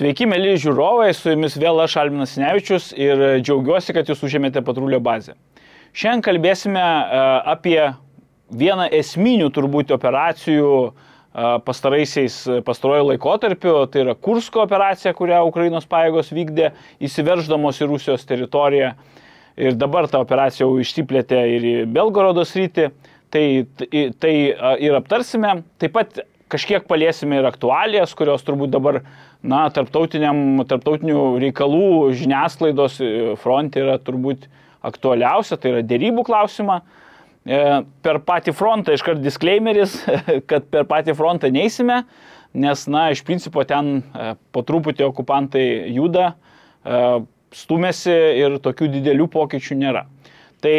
Sveiki, mėly žiūrovai, su jumis vėl aš, Albinas Sinevičius, ir džiaugiuosi, kad jūs užėmėte Patrulio bazę. Šiandien kalbėsime apie vieną esminių turbūt operacijų pastarojo laikotarpiu, tai yra Kursko operacija, kurią Ukrainos pajėgos vykdė, įsiverždamos į Rusijos teritoriją. Ir dabar ta operacija jau išsiplėtė ir į Belgorodo sritį, tai ir aptarsime. Taip pat kažkiek paliesime ir aktualijas, kurios turbūt dabar tarptautinių reikalų žiniasklaidos fronte yra turbūt aktualiausia, tai yra derybų klausimą. Per patį frontą, iškart disclaimeris, kad per patį frontą neisime, nes, iš principo ten po truputį okupantai juda, stumėsi ir tokių didelių pokyčių nėra. Tai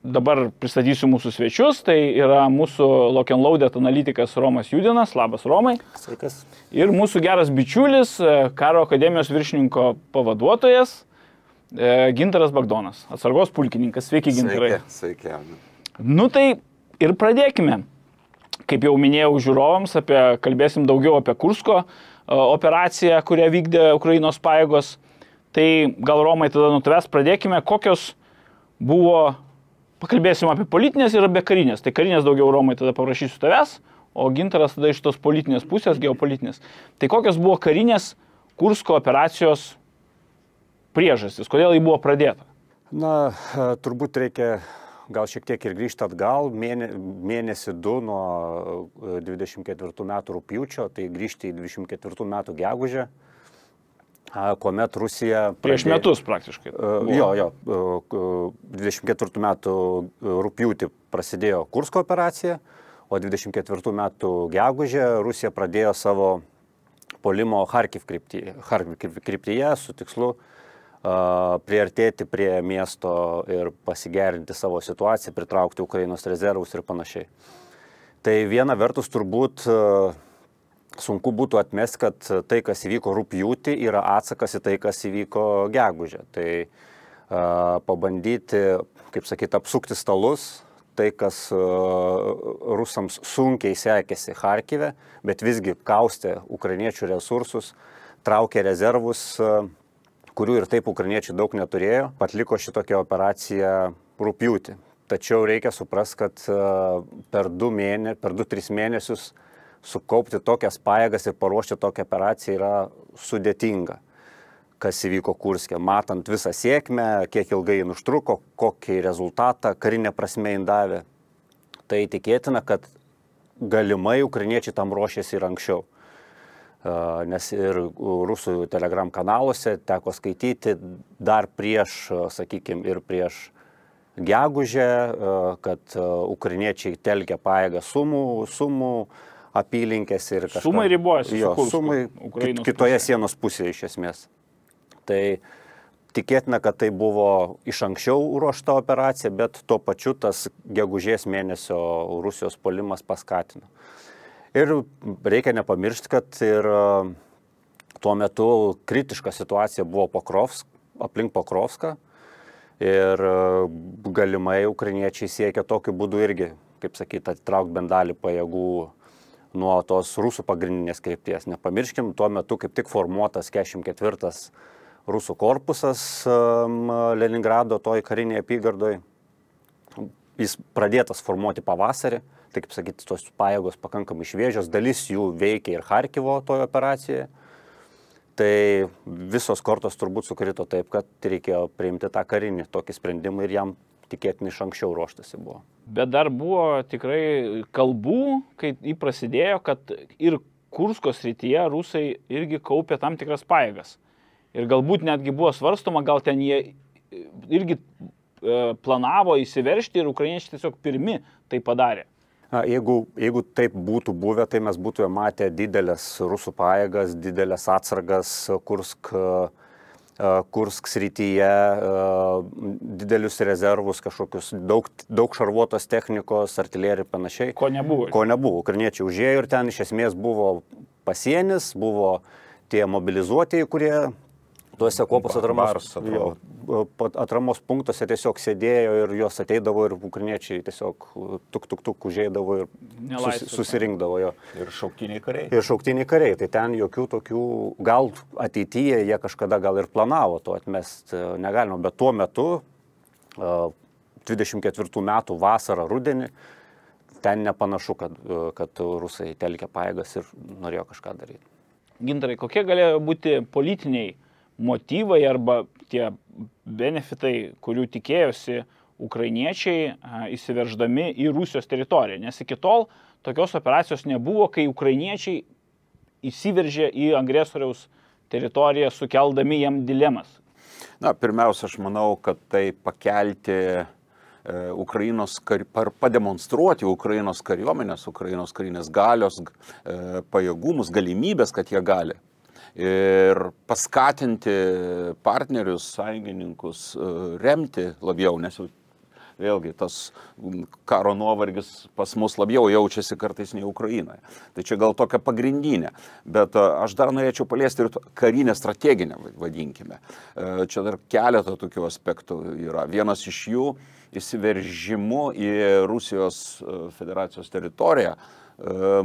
dabar pristatysiu mūsų svečius, tai yra mūsų Lock and Loaded analitikas Romas Judinas, labas Romai. Sveikas. Ir mūsų geras bičiulis, Karo akademijos viršininko pavaduotojas, Gintaras Bagdonas, atsargos pulkininkas. Sveiki, Gintarai. Sveiki. Tai ir pradėkime. Kaip jau minėjau žiūrovams, kalbėsim daugiau apie Kursko operaciją, kurią vykdė Ukrainos pajėgos. Tai gal, Romai, tada nuo tavęs pradėkime, kokios buvo, pakalbėsim apie politinės ir apie karinės. Tai karinės daugiau, Romai, tada paprašysiu tavęs, o Gintaras tada iš tos politinės pusės, geopolitinės. Tai kokios buvo karinės Kursko operacijos priežastis, kodėl jį buvo pradėta? Turbūt reikia gal šiek tiek ir grįžti atgal, mėnesį 2 nuo 24 metų rugpjūčio, tai grįžti į 24 metų gegužę, kuomet Rusija... Prieš metus praktiškai. 24 metų rugpjūtį prasidėjo Kursko operacija, o 24 metų gegužę Rusija pradėjo savo puolimo Charkiv kryptyje su tikslu priartėti prie miesto ir pasigerinti savo situaciją, pritraukti Ukrainos rezervus ir panašiai. Tai viena vertus turbūt sunku būtų atmesti, kad tai, kas įvyko rugpjūtį, yra atsakas į tai, kas įvyko gegužę. Tai pabandyti, kaip sakyti, apsukti stalus, tai, kas rusams sunkiai sekėsi Charkive, bet visgi kaustė ukrainiečių resursus, traukė rezervus, kurių ir taip ukrainiečiai daug neturėjo, atliko šitokią operaciją rugpjūtį. Tačiau reikia suprasti, kad per 2-3 mėnesius sukaupti tokias pajėgas ir paruošti tokią operaciją yra sudėtinga, kas įvyko Kurske. Matant visą sėkmę, kiek ilgai jį užtruko, kokį rezultatą karinė prasme jį davė, tai tikėtina, kad galimai ukrainiečiai tam ruošėsi ir anksčiau. Nes ir rusų telegram kanaluose teko skaityti dar prieš, sakykime, ir prieš gegužę, kad ukrainiečiai telkia pajėgą Sumų apylinkės ir kažką. Sumai ribojasi su Kursku. Sumai kitoje sienos pusėje iš esmės. Tai tikėtina, kad tai buvo iš anksčiau ruošta operacija, bet tuo pačiu tas gegužės mėnesio Rusijos puolimas paskatino. Ir reikia nepamiršti, kad ir tuo metu kritiška situacija buvo aplink Pokrovską ir galimai ukrainiečiai siekia tokiu būdu irgi, kaip sakyti, atitraukti bent dalį pajėgų nuo tos rusų pagrindinės krypties. Nepamirškim, tuo metu kaip tik formuotas 44 rusų korpusas Leningrado toj karinėje apygardoj. Jis pradėtas formuoti pavasarį. Tai, kaip sakyti, tos pajėgos pakankamai šviežios, dalis jų veikia ir Charkivo toje operacijoje. Tai visos kortos turbūt sukrito taip, kad reikėjo priimti tą karinį tokį sprendimą ir jam tikėtinai iš anksčiau ruoštasi buvo. Bet dar buvo tikrai kalbų, kai jį prasidėjo, kad ir Kursko srityje rusai irgi kaupė tam tikras pajėgas. Ir galbūt netgi buvo svarstoma, gal ten jie irgi planavo įsiveržti ir ukrainiečiai tiesiog pirmi tai padarė. Jeigu taip būtų buvę, tai mes būtume matę didelės rusų pajėgas, didelės atsargas Kursk srityje, didelius rezervus, kažkokius daug šarvuotos technikos, artilerijų ir panašiai. Ko nebuvo. Ukrainiečiai užėjo ir ten iš esmės buvo pasienis, buvo tie mobilizuotieji, kurie Tuose kopos atramos punktuose tiesiog sėdėjo ir jos ateidavo ir ukrainiečiai tiesiog tuk užeidavo ir susirinkdavo jo. Ir šauktiniai kariai. Ir šauktiniai kariai. Tai ten jokių tokių, gal ateityje jie kažkada gal ir planavo to atmesti, negalima, bet tuo metu, 24 metų vasarą, rudenį, ten nepanašu, kad rusai telkė pajėgas ir norėjo kažką daryti. Gintarai, kokie galėjo būti politiniai motyvai arba tie benefitai, kurių tikėjosi ukrainiečiai įsiverždami į Rusijos teritoriją? Nes iki tol tokios operacijos nebuvo, kai ukrainiečiai įsiveržė į agresoriaus teritoriją, sukeldami jam dilemas. Na, pirmiausia, aš manau, kad tai pakelti pademonstruoti Ukrainos kariuomenės, Ukrainos karinės galios, pajėgumus, galimybės, kad jie gali. Ir paskatinti partnerius, sąjungininkus remti labiau, nes jau vėlgi tas karo nuovargis pas mus labiau jaučiasi kartais nei Ukrainoje. Tai čia gal tokia pagrindinė, bet aš dar norėčiau paliesti ir karinę strateginę, vadinkime. Čia dar keletą tokių aspektų yra. Vienas iš jų įsiveržimu į Rusijos federacijos teritoriją.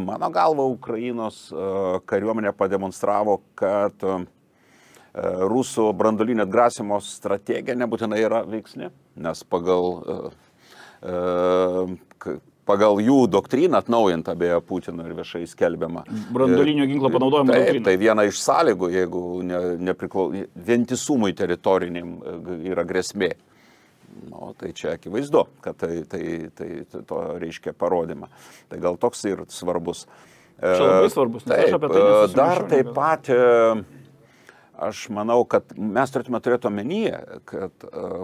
Mano galva, Ukrainos kariuomenė pademonstravo, kad rusų branduolinio atgrasymo strategija nebūtinai yra veiksni, nes pagal jų doktriną atnaujintą beje Putino ir viešai skelbiama. Branduolinio ginklo panaudojimo doktrina. Tai viena iš sąlygų, jeigu vientisumui teritoriniam yra grėsmė. Nu, tai čia akivaizdu, kad tai to reiškia parodymą. Tai gal toks ir svarbus. Čia labai svarbus. Taip, dar taip pat aš manau, kad mes turėtume turėti omenyje, kad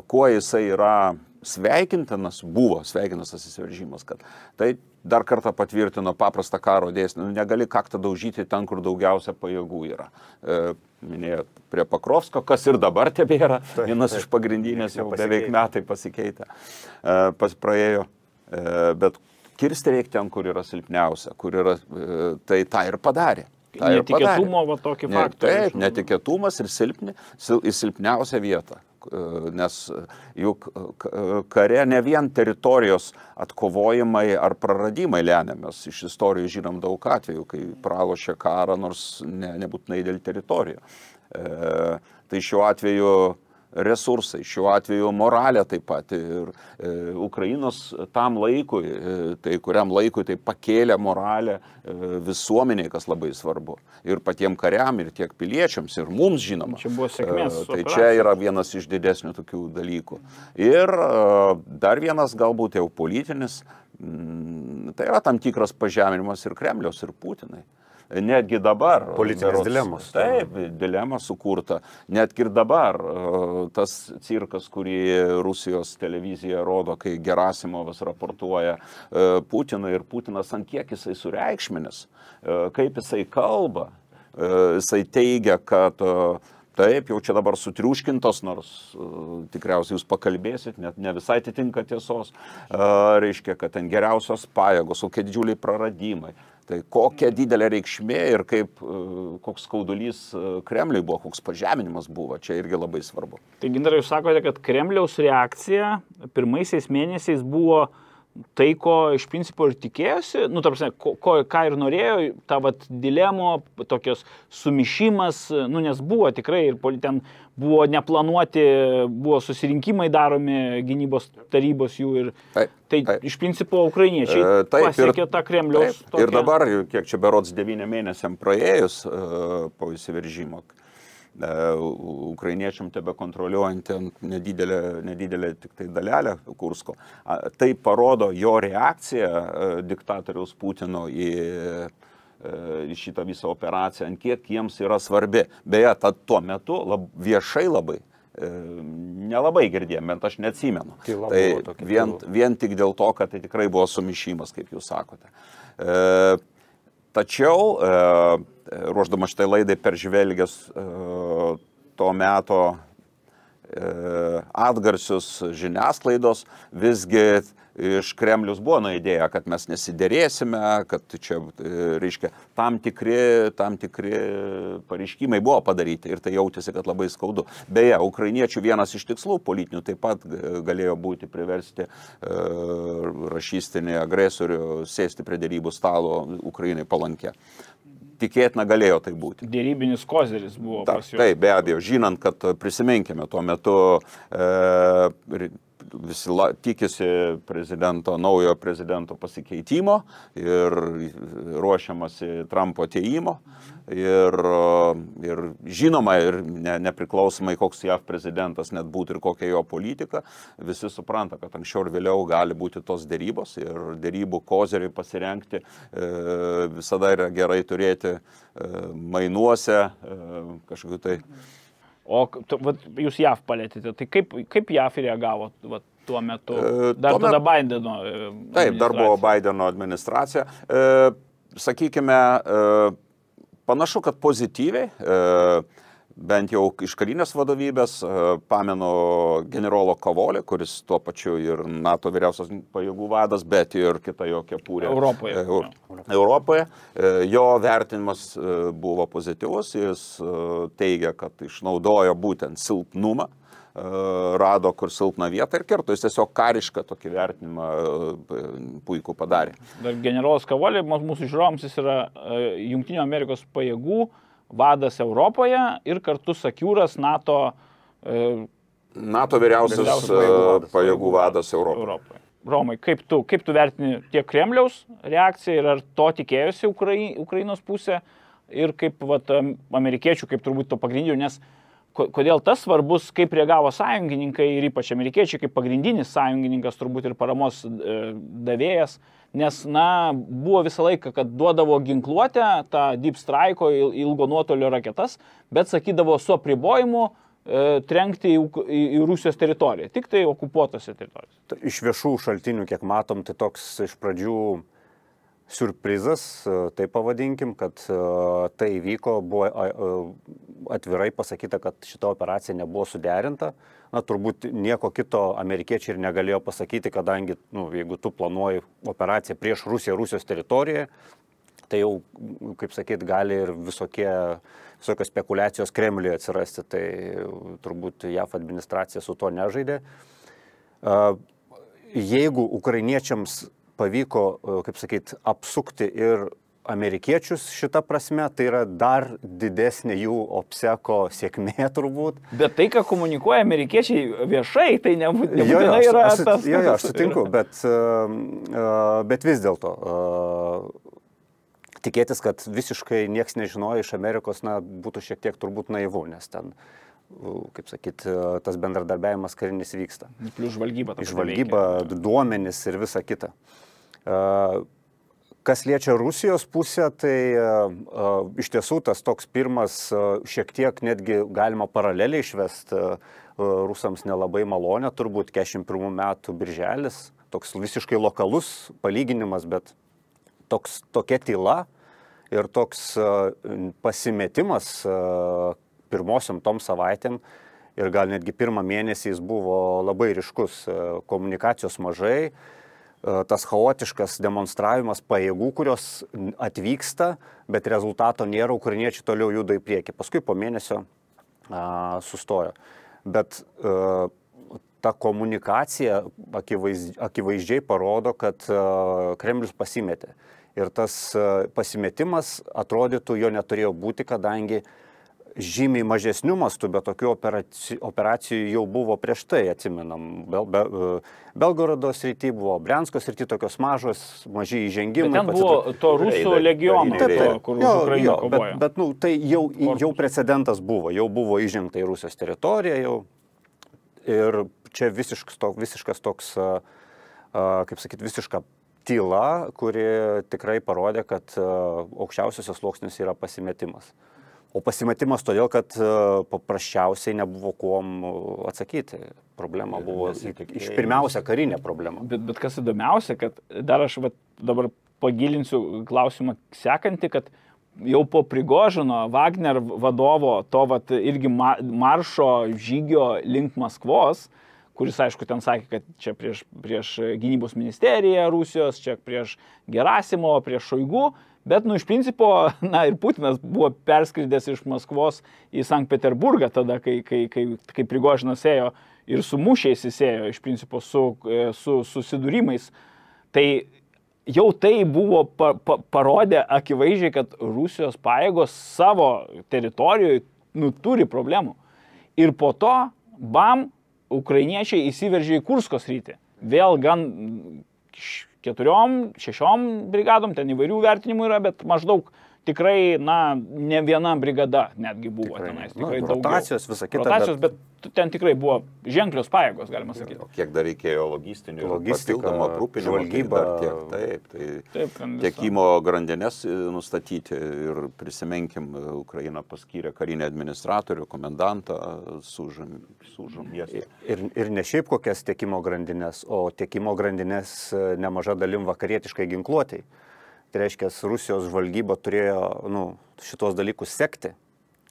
kuo jisai yra sveikintinas, buvo sveikintas tas įsiveržimas, kad tai dar kartą patvirtino paprastą karo dėsnį. Negali kaktą daužyti ten, kur daugiausia pajėgų yra. Minėjot prie Pakrovsko, kas ir dabar tebėra, vienas iš pagrindinės jau beveik metai pasikeitė, praėjo, bet kirsti reikia ten, kur yra silpniausia, kur yra, tai tą ir padarė. Netikėtumo va tokį faktą. Taip, netikėtumas ir silpniausia vieta. Nes juk kare ne vien teritorijos atkovojimai ar praradimai lemia. Mes iš istorijų žinom daug atvejų, kai pralošė karą, nors nebūtinai dėl teritorijų. Tai šiuo atveju resursai, šiuo atveju moralė taip pat. Ir Ukrainos tam laikui, tai kuriam laikui tai pakėlė moralę visuomeniai, kas labai svarbu. Ir patiem kariam, ir tiek piliečiams, ir mums žinoma. Čia buvo sėkmės tai čia yra vienas iš didesnių tokių dalykų. Ir dar vienas galbūt jau politinis, tai yra tam tikras pažeminimas ir Kremliaus, ir Putinai. Netgi dabar. Politinės dilemos. Taip, dilema sukurta. Netgi ir dabar tas cirkas, kurį Rusijos televizija rodo, kai Gerasimovas raportuoja Putinui ir Putinas ant kiek jisai sureikšminis, kaip jisai kalba, jisai teigia, kad taip, jau čia dabar sutriuškintos, nors tikriausiai jūs pakalbėsit, net ne visai atitinka tiesos, reiškia, kad ten geriausios pajėgos, kokie didžiuliai praradimai. Tai kokia didelė reikšmė ir koks skaudulys Kremliui buvo, koks pažeminimas buvo, čia irgi labai svarbu. Tai Gintarai, jūs sakote, kad Kremliaus reakcija pirmaisiais mėnesiais buvo tai, ko iš principo ir tikėjosi, nu, tarpsime, ką ir norėjo, ta vat dilemo, tokios sumišimas, nu, nes buvo tikrai ir ten buvo neplanuoti, buvo susirinkimai daromi gynybos tarybos jų ir tai iš principo ukrainiečiai pasiekė tą Kremliaus. Ir dabar, kiek čia berods 9 mėnesiam praėjus po įsiveržimo, ukrainiečiam tebe kontroliuojant nedidelę tik tai dalelę Kursko. Tai parodo jo reakciją diktatoriaus Putino į šitą visą operaciją, ant kiek jiems yra svarbi. Beje, tuo metu viešai labai nelabai girdėjom, bent aš neatsimenu. Tai vien tik dėl to, kad tai tikrai buvo sumišimas, kaip jūs sakote. Tačiau, ruoždama šitai laidai peržvelgęs to meto atgarsius žiniasklaidos, visgi iš Kremlius buvo nuidėję, kad mes nesiderėsime, kad čia, reiškia, tam tikri pareiškimai buvo padaryti ir tai jautėsi, kad labai skaudu. Beje, ukrainiečių vienas iš tikslų politinių taip pat galėjo būti priversti rašystinį agresorių sėsti prie derybų stalo Ukrainai palankę. Tikėtina galėjo tai būti. Dėrybinis kozeris buvo pas juos. Taip, be abejo, žinant, kad prisiminkime tuo metu visi tikisi naujojo prezidento pasikeitimo ir ruošiamasi Trumpo atėjimo. Ir žinoma, ir nepriklausomai koks JAV prezidentas net būtų ir kokia jo politika, visi supranta, kad anksčiau ir vėliau gali būti tos dėrybos ir dėrybų kozeriui pasirengti visada yra gerai turėti mainuose kažkokiu tai. O jūs JAV palėtėte, tai kaip JAV reagavo tuo metu? Dar tada Bideno administracija. Taip, dar buvo Bideno administracija. Sakykime, panašu, kad pozityviai, bent jau iš karinės vadovybės, pamenu generolo Kavolį, kuris tuo pačiu ir NATO vyriausias pajėgų vadas, bet ir kita jo kepurė Europoje. Jo vertinimas buvo pozityvus, jis teigia, kad išnaudojo būtent silpnumą, rado kur silpną vietą ir kirto, jis tiesiog karišką tokį vertinimą puikų padarė. Dar generolas Kavolį, mūsų žiūrovams, jis yra Jungtinių Amerikos pajėgų vadas Europoje ir kartu Sakiūras NATO vyriausias pajėgų vadas Europoje. Romai, kaip tu vertini tiek Kremliaus reakciją ir ar to tikėjosi Ukrainos pusė ir kaip amerikiečių, kaip turbūt to pagrindinių, nes kodėl tas svarbus, kaip reagavo sąjungininkai ir ypač amerikiečiai kaip pagrindinis sąjungininkas, turbūt ir paramos davėjas, nes, buvo visą laiką, kad duodavo ginkluotę, tą Deep Strike'o ilgo nuotolio raketas, bet sakydavo su apribojimu trenkti į Rusijos teritoriją, tik tai okupuotose teritorijose. Iš viešų šaltinių, kiek matom, tai toks iš pradžių siurprizas, tai pavadinkim, kad tai įvyko, buvo atvirai pasakyta, kad šita operacija nebuvo suderinta. Turbūt nieko kito amerikiečiai ir negalėjo pasakyti, kadangi, jeigu tu planuoji operaciją prieš Rusiją, Rusijos teritorijoje, tai jau, kaip sakyt, gali ir visokios spekulacijos Kremliuje atsirasti, tai turbūt JAV administracija su to nežaidė. Jeigu ukrainiečiams pavyko, kaip sakyt, apsukti ir amerikiečius šitą prasme, tai yra dar didesnė jų OPSECO sėkmė turbūt. Bet tai, ką komunikuoja amerikiečiai viešai, tai nebūtinai yra tas. Jo, aš sutinku, bet vis dėlto tikėtis, kad visiškai nieks nežinojo iš Amerikos, būtų šiek tiek turbūt naivu, nes ten, kaip sakyt, tas bendradarbiavimas karinis vyksta. Plius žvalgyba. Žvalgyba, duomenys ir visa kita. Kas liečia Rusijos pusę, tai iš tiesų tas toks pirmas šiek tiek netgi galima paraleliai išvesti rusams nelabai malonę, turbūt 41 metų birželis, toks visiškai lokalus palyginimas, bet tokia tyla ir toks pasimetimas pirmosiom tom savaitėm ir gal netgi pirmą mėnesį jis buvo labai ryškus, komunikacijos mažai, tas chaotiškas demonstravimas pajėgų, kurios atvyksta, bet rezultato nėra, ukrainiečiai toliau juda į priekį. Paskui po mėnesio sustojo. Bet ta komunikacija akivaizdžiai parodo, kad Kremlius pasimetė. Ir tas pasimetimas, atrodytų, jo neturėjo būti, kadangi žymiai mažesnių mastų, bet tokių operacijų jau buvo prieš tai, atsimenam. Belgorodo srity buvo, Briansko srity tokios maži įžengimai. Bet ten buvo to rusų legiono, kur Ukraina kovojo. Bet tai jau precedentas buvo, jau buvo įžengta į Rusijos teritoriją jau. Ir čia visiškas toks, kaip sakyt, visiška tyla, kuri tikrai parodė, kad aukščiausiosios sluoksnius yra pasimetimas. O pasimetimas todėl, kad paprasčiausiai nebuvo kuom atsakyti. Problema buvo pirmiausia karinė problema. Bet kas įdomiausia, kad dar aš dabar pagilinsiu klausimą sekantį, kad jau po Prigožino, Wagner vadovo, to vat, irgi maršo žygio link Maskvos, kuris, aišku, ten sakė, kad čia prieš gynybos ministeriją Rusijos, čia prieš Gerasimo, prieš Šoigu, bet, iš principo, ir Putinas buvo perskridęs iš Maskvos į Sankt Peterburgą tada, kai Prigožinas ėjo ir su mūšiais įsėjo, iš principo, su susidūrimais. Tai jau tai buvo parodę akivaizdžiai, kad Rusijos pajėgos savo teritorijoje turi problemų. Ir po to, ukrainiečiai įsiveržė į Kursko sritį. Vėl gan 4-6 brigadom, ten įvairių vertinimų yra, bet maždaug tikrai, ne viena brigada netgi buvo tikrai, tenais. Tikrai rotacijos, visa kita. Rotacijos, bet ten tikrai buvo ženklios pajėgos, galima sakyti. Kiek dar reikėjo logistinių, papildomų aprūpinimo, žvalgyba. Taip, tiekimo grandinės nustatyti ir prisimenkim, Ukraina paskyrė karinį administratorių, komendantą, sužum jas. Ir ne šiaip kokias tiekimo grandinės, o tiekimo grandinės nemaža dalim vakarietiškai ginkluotei. Tai reiškia, Rusijos žvalgyba turėjo šitos dalykus sekti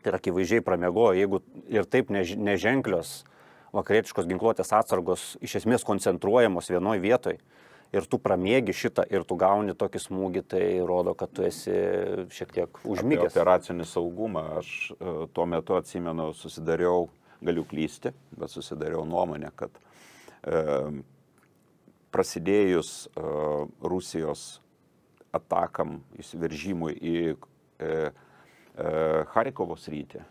ir akivaizdžiai pramiegojo, jeigu ir taip neženklios vakarietiškos ginkluotės atsargos iš esmės koncentruojamos vienoj vietoj ir tu pramiegi šitą ir tu gauni tokį smūgį, tai rodo, kad tu esi šiek tiek užmygęs. Apie operacinį saugumą aš tuo metu atsimenu, susidariau, galiu klysti, bet susidariau nuomonę, kad prasidėjus Rusijos atakam, įsiveržimui į Charkovo sritį.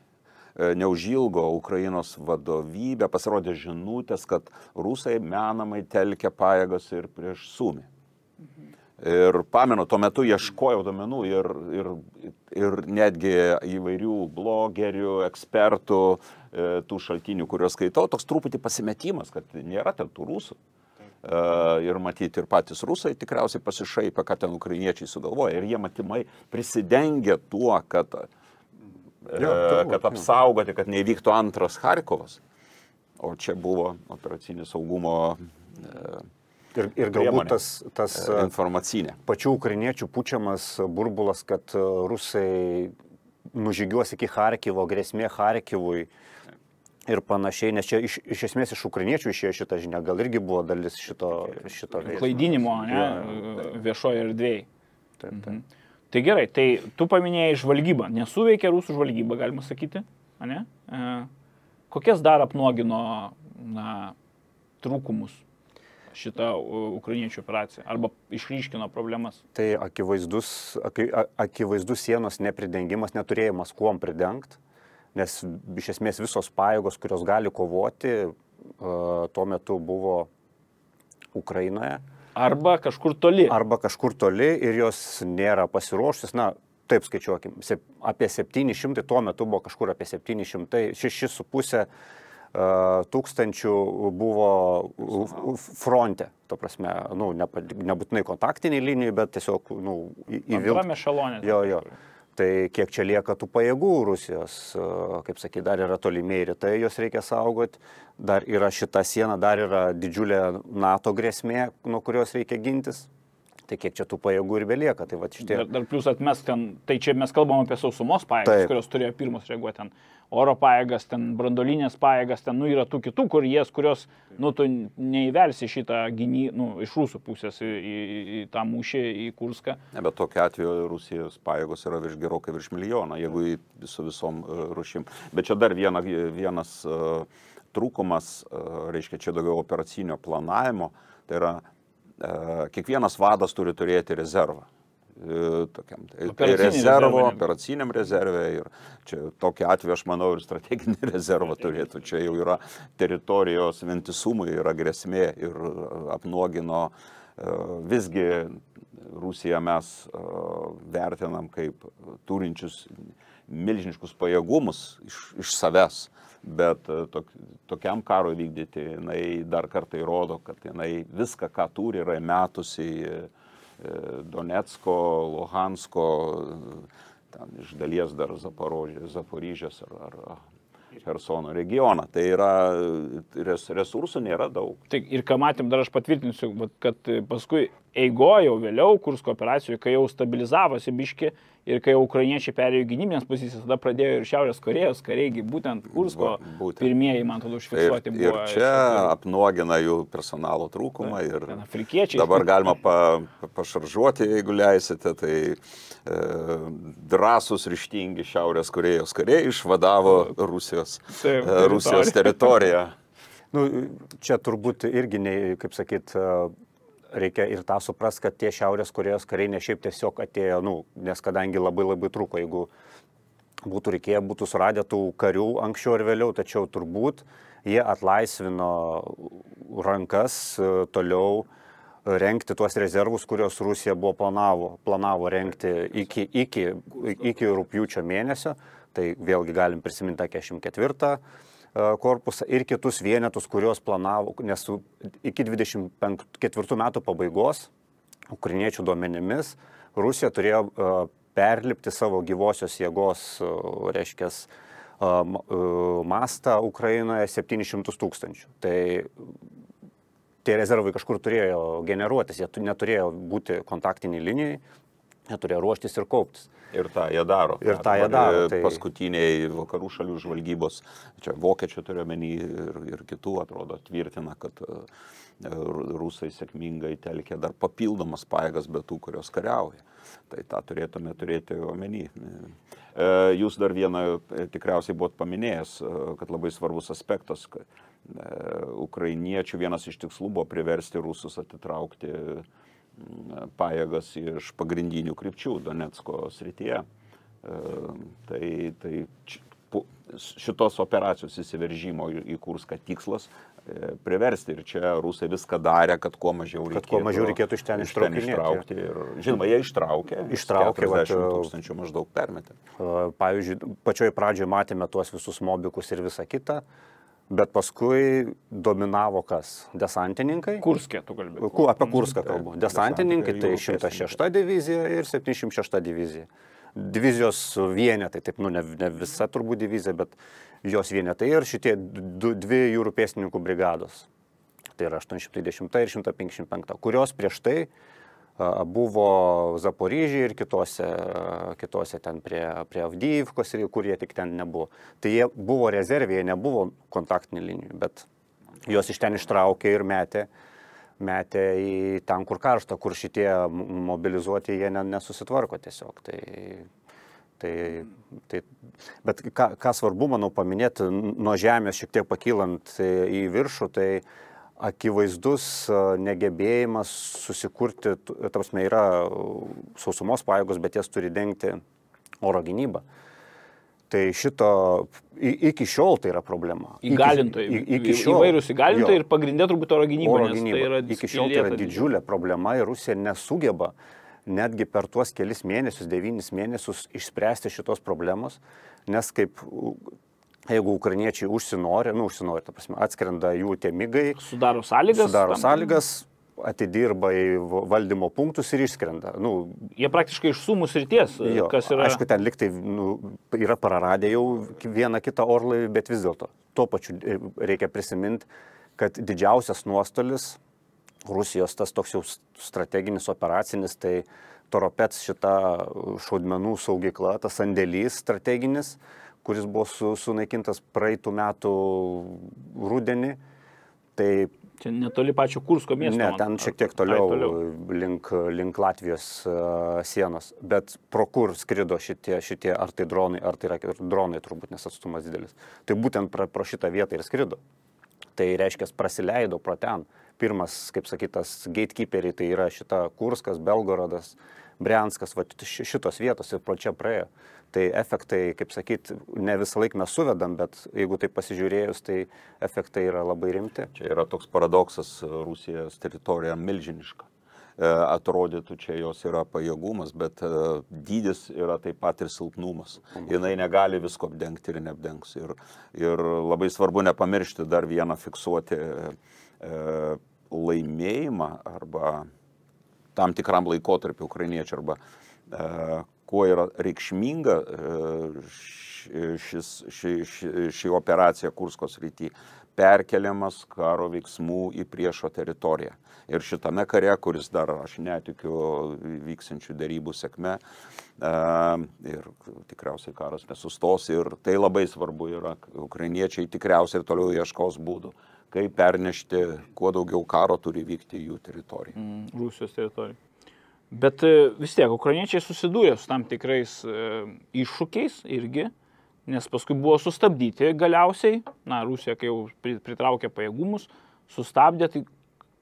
Neužilgo Ukrainos vadovybė pasirodė žinutės, kad rusai menamai telkia pajėgas ir prieš Sumį. Ir pamenu, tuo metu ieškojau duomenų ir netgi įvairių blogerių, ekspertų, tų šaltinių, kuriuos skaitau, toks truputį pasimetimas, kad nėra ten tų rusų. Ir matyti ir patys rusai tikriausiai pasišaipė, kad ten ukrainiečiai sugalvoja. Ir jie matimai prisidengia tuo, kad apsaugoti, kad neįvyktų antras Charkovas. O čia buvo operacinis saugumo ir galbūt tas informacinė. Pačių ukrainiečių pučiamas burbulas, kad rusai nužygiuos iki Charkivo, grėsmė Charkivui. Ir panašiai, nes čia iš esmės iš ukrainiečių išėjo šitą žinią, gal irgi buvo dalis šito klaidinimo, viešoje erdvėje. Taip. Tai gerai, tai tu paminėjai žvalgybą, nesuveikė rusų žvalgyba, galima sakyti, ne? Kokias dar apnuogino trūkumus šitą ukrainiečių operaciją arba išryškino problemas? Tai akivaizdus sienos nepridengimas, neturėjimas kuom pridengti. Nes iš esmės visos pajėgos, kurios gali kovoti, tuo metu buvo Ukrainoje. Arba kažkur toli ir jos nėra pasiruošusios. Taip skaičiuokim, apie 700, tuo metu buvo kažkur apie 6,5 tūkstančių buvo fronte. To prasme, nebūtinai kontaktiniai linijai, bet tiesiog antrame ešelone. Jo. Tai kiek čia lieka tų pajėgų Rusijos, kaip sakyt, dar yra tolimieji rytai, jos reikia saugoti, dar yra šita siena, dar yra didžiulė NATO grėsmė, nuo kurios reikia gintis. Tai kiek čia tų pajėgų ir belieka. Tai dar plius atmes ten, tai čia mes kalbam apie sausumos pajėgas, kurios turėjo pirmus reaguoti ten. Oro pajėgas, ten brandolinės pajėgas, ten yra tų kitų, kurios tu neįvelsi šitą iš rusų pusės į tą mūšį, į Kurską. Ne, bet tokiu atveju Rusijos pajėgos yra gerokai virš milijono, jeigu su visom rušim. Bet čia dar vienas trūkumas, reiškia, čia daugiau operacinio planavimo, tai yra kiekvienas vadas turi turėti rezervą. Operaciniam rezervė ir čia tokiu atveju aš manau ir strateginį rezervą turėtų. Čia jau yra teritorijos vientisumui, yra grėsmė ir apnuogino. Visgi Rusiją mes vertinam kaip turinčius milžiniškus pajėgumus iš savęs, bet tokiam karui vykdyti jinai dar kartą įrodo, kad jinai viską, ką turi, yra metusi į Donecko, Luhansko, iš dalies dar Zaporižės ar Hersono regioną. Tai yra, resursų nėra daug. Tai ir ką matėm, dar aš patvirtinsiu, kad paskui eigoje, jau vėliau Kursko operacijoje, kai jau stabilizavosi biški ir kai ukrainiečiai perėjo gynybinės pozicijas, tada pradėjo ir Šiaurės Korėjos kareigiai, būtent Kursko pirmieji, man atrodo, užfiksuoti buvo. Ir čia apnuogina jų personalo trūkumą ir afrikiečiai. Dabar galima pašaržuoti, jeigu leisite, tai drąsūs ryžtingi Šiaurės Korėjos kariai išvadavo Rusijos teritoriją. Nu, čia turbūt irgi, kaip sakyt, reikia ir tą supras, kad tie Šiaurės Korėjos kariai ne šiaip tiesiog atėjo, nes kadangi labai trūko, jeigu būtų reikėję, būtų suradę tų karių anksčiau ir vėliau, tačiau turbūt jie atlaisvino rankas toliau rengti tuos rezervus, kuriuos Rusija buvo planavo rengti iki rugpjūčio mėnesio, tai vėlgi galim prisiminti 44 korpusą ir kitus vienetus, kuriuos planavo, nes iki 24 metų pabaigos, ukrainiečių duomenimis, Rusija turėjo perlipti savo gyvosios jėgos, reiškias, mastą Ukrainoje 700 000. Tai tie rezervai kažkur turėjo generuotis, jie neturėjo būti kontaktiniai linijai, jie turėjo ruoštis ir kauptis. Ir tą jie daro. Tai paskutiniai vakarų šalių žvalgybos, čia vokiečių turiuomenį ir kitų, atrodo, tvirtina, kad rusai sėkmingai telkė dar papildomas pajėgas be tų, kurios kariauja. Tai tą turėtume turėti omeny. Jūs dar vieną tikriausiai buvot paminėjęs, kad labai svarbus aspektas, kad ukrainiečių vienas iš tikslų buvo priversti rusus atitraukti pajėgas iš pagrindinių krypčių Donecko srityje. Tai šitos operacijos įsiveržimo į Kurską tikslas priversti. Ir čia rusai viską darė, kad kuo mažiau reikėtų iš ten ištraukti. Ir, žinoma, jie ištraukė 40 000 maždaug permetė. Pavyzdžiui, pačioj pradžioje matėme tuos visus mobikus ir visą kitą. Bet paskui dominavo kas? Desantininkai. Kurske, tu kalbė. Apie Kurską kalbu. Desantininkai tai 106 divizija ir 706 divizija. Divizijos vienetai, taip, ne visa turbūt divizija, bet jos vienetai ir šitie dvi jūrų pėstininkų brigados. Tai yra 810 ir 155, kurios prieš tai buvo Zaporižėje ir kitose ten prie Avdijivkos, kur jie tik ten nebuvo. Tai jie buvo rezervėje, nebuvo kontaktinių linijų, bet juos iš ten ištraukė ir metė į ten, kur karšta, kur šitie mobilizuoti jie nesusitvarko tiesiog. Bet ką svarbu, manau, paminėti, nuo žemės šiek tiek pakylant į viršų, tai akivaizdus negebėjimas susikurti, tarpsme, yra sausumos pajėgos, bet jas turi dengti oro gynybą. Tai šito iki šiol tai yra problema. Įgalintojai. Įvairūs įgalintojai ir pagrindė turbūt oro gynyba. Iki šiol tai yra didžiulė problema ir Rusija nesugeba netgi per tuos kelis mėnesius, 9 mėnesius išspręsti šitos problemos, nes jeigu ukrainiečiai užsinori, ta prasme, atskrenda jų tie migai, sudaro sąlygas, atidirba į valdymo punktus ir išskrenda. Jie praktiškai iš Sumų srities, kas yra... Aišku, ten liktai yra praradę jau vieną kitą orlaivį, bet vis dėlto. Tuo pačiu reikia prisiminti, kad didžiausias nuostolis Rusijos tas toks jau strateginis operacinis, tai Toropets šita šaudmenų saugykla, tas sandėlys strateginis, kuris buvo sunaikintas praeitų metų rudenį. Tai čia netoli pačio Kursko miesto. Ne, ten šiek tiek toliau. Link Latvijos sienos. Bet pro kur skrido šitie ar tai dronai, ar tai dronai turbūt, nes atstumas didelis. Tai būtent pro šitą vietą ir skrido. Tai reiškia, prasileido pro ten. Pirmas, kaip sakytas, gatekeeperiai, tai yra šita Kurskas, Belgorodas, Brianskas, šitos vietos ir pro čia praėjo. Tai efektai, kaip sakyt, ne visą laiką mes suvedam, bet jeigu tai pasižiūrėjus, tai efektai yra labai rimti. Čia yra toks paradoksas, Rusijos teritorija milžiniška. Atrodytų, čia jos yra pajėgumas, bet dydis yra taip pat ir silpnumas. Jinai negali visko apdengti ir neapdengs. Ir labai svarbu nepamiršti dar vieną fiksuoti laimėjimą arba tam tikram laikotarpiu ukrainiečių arba kuo yra reikšminga ši operacija Kursko srity. perkeliamas karo veiksmų į priešo teritoriją. Ir šitame kare, kuris dar, aš netikiu, vyksančių darybų sėkme, ir tikriausiai karas nesustos, ir tai labai svarbu yra, ukrainiečiai tikriausiai ir toliau ieškos būdų, kaip pernešti, kuo daugiau karo turi vykti į jų teritoriją. Rusijos teritoriją. Bet vis tiek, ukrainiečiai susidūrė su tam tikrais iššūkiais irgi, nes paskui buvo sustabdyti galiausiai, Rusija, kai jau pritraukė pajėgumus, sustabdė, tai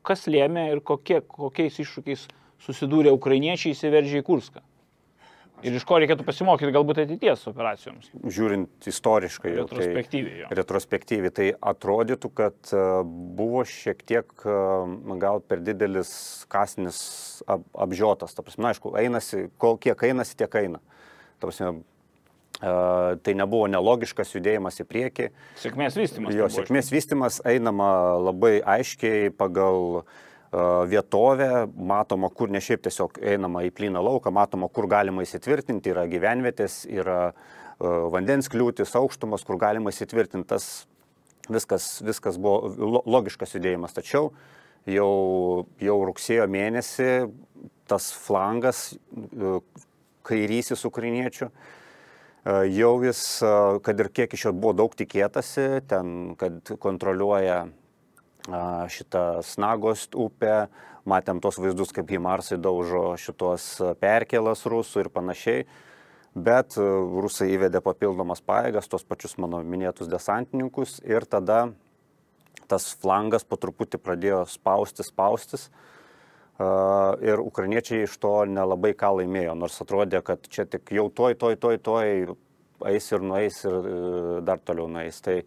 kas lėmė ir kokiais iššūkiais susidūrė ukrainiečiai įsiveržė į Kurską. Ir iš ko reikėtų pasimokyti galbūt ateities operacijoms. Žiūrint istoriškai, retrospektyviai, tai atrodytų, kad buvo šiek tiek gal per didelis kasinis apžiotas. Ta prasme, aišku, kiek einasi, tiek eina. Ta prasme, tai nebuvo nelogiškas judėjimas į priekį. Sėkmės vystymas. Jo, sėkmės vystymas, einama labai aiškiai pagal vietovę, matoma, kur ne šiaip tiesiog einama į plyną lauką, matoma, kur galima įsitvirtinti, yra gyvenvietės, yra vandens kliūtis, aukštumas, kur galima įsitvirtinti, tas viskas buvo logiškas judėjimas. Tačiau jau rugsėjo mėnesį tas flangas, kairysis ukrainiečių, jau jis, kad ir kiek iš jo buvo daug tikėtasi, ten, kad kontroliuoja šitą Snagos upę, matėm tos vaizdus, kaip Himarsai daužo šitos perkėlas rusų ir panašiai, bet rusai įvedė papildomas pajėgas, tos pačius mano minėtus desantininkus ir tada tas flangas po truputį pradėjo spaustis ir ukrainiečiai iš to nelabai ką laimėjo, nors atrodė, kad čia tik jau toj eis ir nueis ir dar toliau nueis. Tai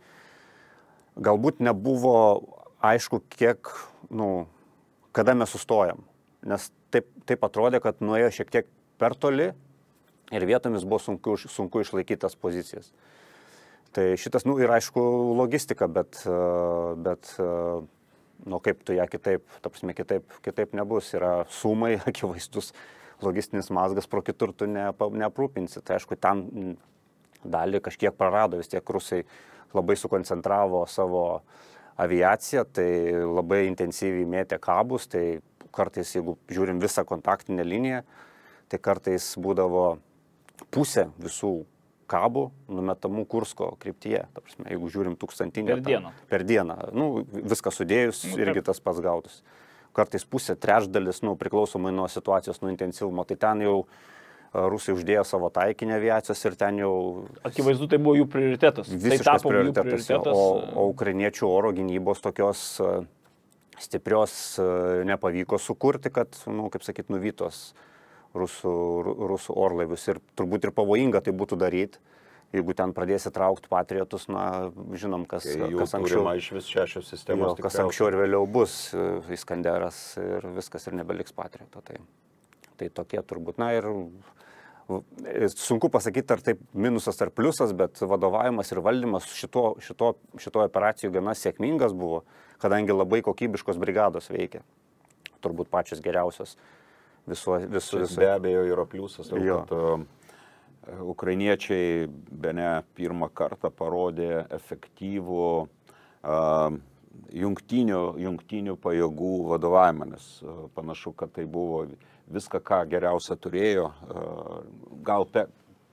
galbūt nebuvo aišku, kiek, kada mes sustojam, nes taip atrodė, kad nuėjo šiek tiek per toli ir vietomis buvo sunku išlaikyti tas pozicijas. Tai šitas, ir aišku, logistika, bet kaip tu ją kitaip, ta prasme, kitaip nebus, yra sumai, akivaizdus logistinis mazgas, pro kitur tu neaprūpinsi. Tai aišku, ten dalį kažkiek prarado, vis tiek rusai labai sukoncentravo savo aviacija, tai labai intensyviai mėtė kabus, tai kartais, jeigu žiūrim visą kontaktinę liniją, tai kartais būdavo pusė visų kabų numetamų Kursko kryptyje. Ta prasme, jeigu žiūrim 1000 per dieną. Viską sudėjus irgi tas pats gautus. Kartais pusė, trečdalis, priklausomai nuo situacijos, nuo intensyvumo, tai ten jau rusai uždėjo savo taikinį aviacijos ir ten jau... Akivaizdu, tai buvo jų prioritetas. Visiškas prioritetas. O ukrainiečių oro gynybos tokios stiprios nepavyko sukurti, kad, kaip sakyt, nuvytos rusų orlaivius. Ir turbūt ir pavojinga tai būtų daryti, jeigu ten pradėsi traukti patriotus, žinom, kas anksčiau... Iš vis 6 sistemos. Kas anksčiau ir vėliau bus Iskanderas ir viskas ir nebeliks patrioto. Tai tokie turbūt. Ir sunku pasakyti, ar taip minusas ar pliusas, bet vadovavimas ir valdymas šito operacijų gana sėkmingas buvo, kadangi labai kokybiškos brigados veikia. Turbūt pačios geriausios visų. Be abejo yra pliusas, kad ukrainiečiai bene pirmą kartą parodė efektyvų jungtinių pajėgų vadovavimą, nes panašu, kad tai buvo viską, ką geriausia turėjo, gal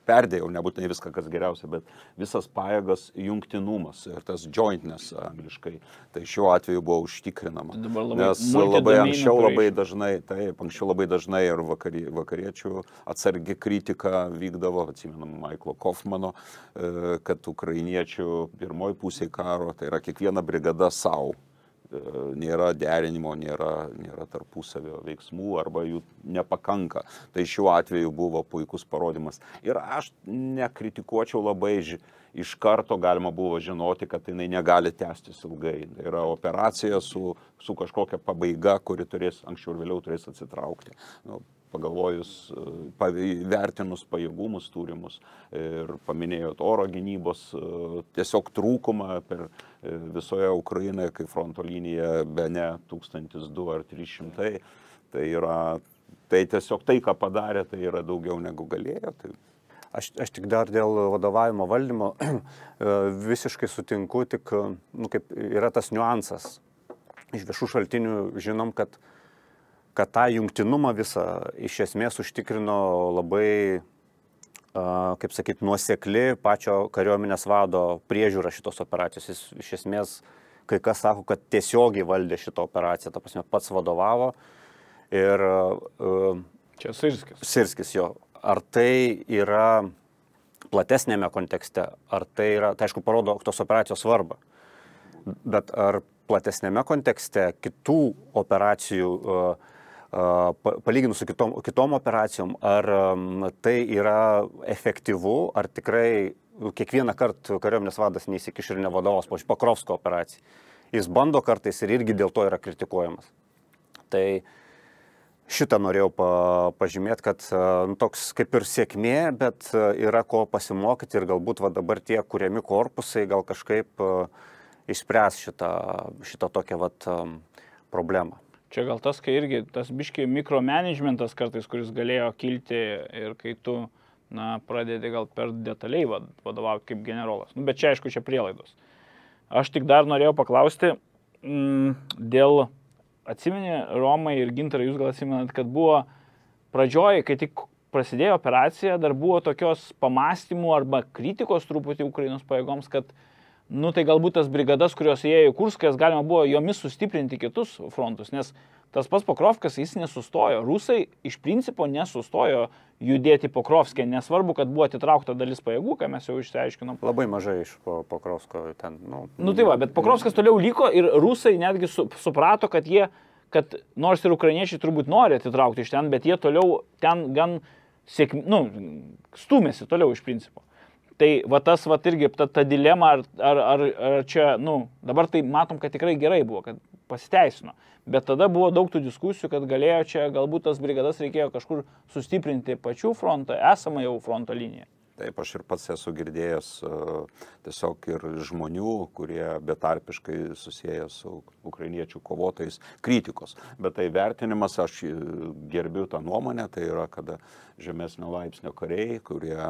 perdėjau, nebūtinai viską, kas geriausia, bet visas pajėgas jungtinumas ir tas jointness angliškai, tai šiuo atveju buvo užtikrinama. Nes anksčiau labai dažnai ir vakariečių atsargi kritika vykdavo, atsimenam, Maiklo Kofmano, kad ukrainiečių pirmoji pusė karo, tai yra kiekviena brigada savo. Nėra derinimo, nėra tarpusavio veiksmų arba jų nepakanka. Tai šiuo atveju buvo puikus parodymas. Ir aš nekritikuočiau labai, iš karto galima buvo žinoti, kad jinai negali tęstis ilgai. Tai yra operacija su kažkokia pabaiga, kuri anksčiau ir vėliau turės atsitraukti. Pagalvojus, vertinus pajėgumus turimus ir paminėjot oro gynybos tiesiog trūkumą per visoje Ukrainoje, kai fronto linija bene 1200 ar 300, tai tiesiog tai, ką padarė, tai yra daugiau negu galėjo. Aš tik dar dėl vadovavimo valdymo visiškai sutinku, tik kaip yra tas niuansas. Iš viešų šaltinių žinom, kad tą jungtinumą visą iš esmės užtikrino labai, kaip sakyti, nuosekli pačio kariuomenės vado priežiūra šitos operacijos. Jis iš esmės, kai kas sako, kad tiesiogiai valdė šitą operaciją, ta prasme, pats vadovavo. Ir čia Sirskis. Sirskis jo. Ar tai yra platesnėme kontekste, ar tai yra, tai aišku, parodo tos operacijos svarbą. Bet ar platesnėme kontekste kitų operacijų, palyginus su kitom operacijom, ar tai yra efektyvu, ar tikrai kiekvieną kartą kariuomenės vadas neįsikiš ir nevadovaus, pavyzdžiui, Pokrovsko operacijai. Jis bando kartais ir irgi dėl to yra kritikuojamas. Tai šitą norėjau pažymėti, kad toks kaip ir sėkmė, bet yra ko pasimokyti ir galbūt dabar tie kuriami korpusai gal kažkaip išspręs šitą tokią problemą. Čia gal tas, kai irgi tas biškiai mikromanagementas kartais, kuris galėjo kilti ir kai tu pradedi gal per detaliai vadovauti kaip generolas. Bet čia aišku, čia prielaidos. Aš tik dar norėjau paklausti dėl, atsimeni, Romai ir Gintarai, jūs gal atsimenat, kad buvo pradžioje, kai tik prasidėjo operacija, dar buvo tokios pamastymų arba kritikos truputį Ukrainos pajėgoms, kad tai galbūt tas brigadas, kurios įėjo į Kurską, galima buvo jomis sustiprinti kitus frontus, nes tas pats Pokrovkas, jis nesustojo. Rusai iš principo nesustojo judėti Pokrovske, nesvarbu, kad buvo atitraukta dalis pajėgų, ką mes jau išsiaiškinom. Labai mažai iš Pokrovsko ten. Tai va, bet Pokrovskas toliau liko ir rusai netgi suprato, kad nors ir ukrainiečiai turbūt nori atitraukti iš ten, bet jie toliau ten gan stūmėsi toliau iš principo. Tai tas irgi ta dilema, ar čia, dabar tai matom, kad tikrai gerai buvo, kad pasiteisino. Bet tada buvo daug tų diskusijų, kad galėjo čia galbūt tas brigadas reikėjo kažkur sustiprinti pačių frontą, esamą jau fronto liniją. Taip, aš ir pats esu girdėjęs tiesiog ir žmonių, kurie betarpiškai susiję su ukrainiečių kovotojais kritikos. Bet tai vertinimas, aš gerbiu tą nuomonę, tai yra, kada žemesnio laipsnio kariai, kurie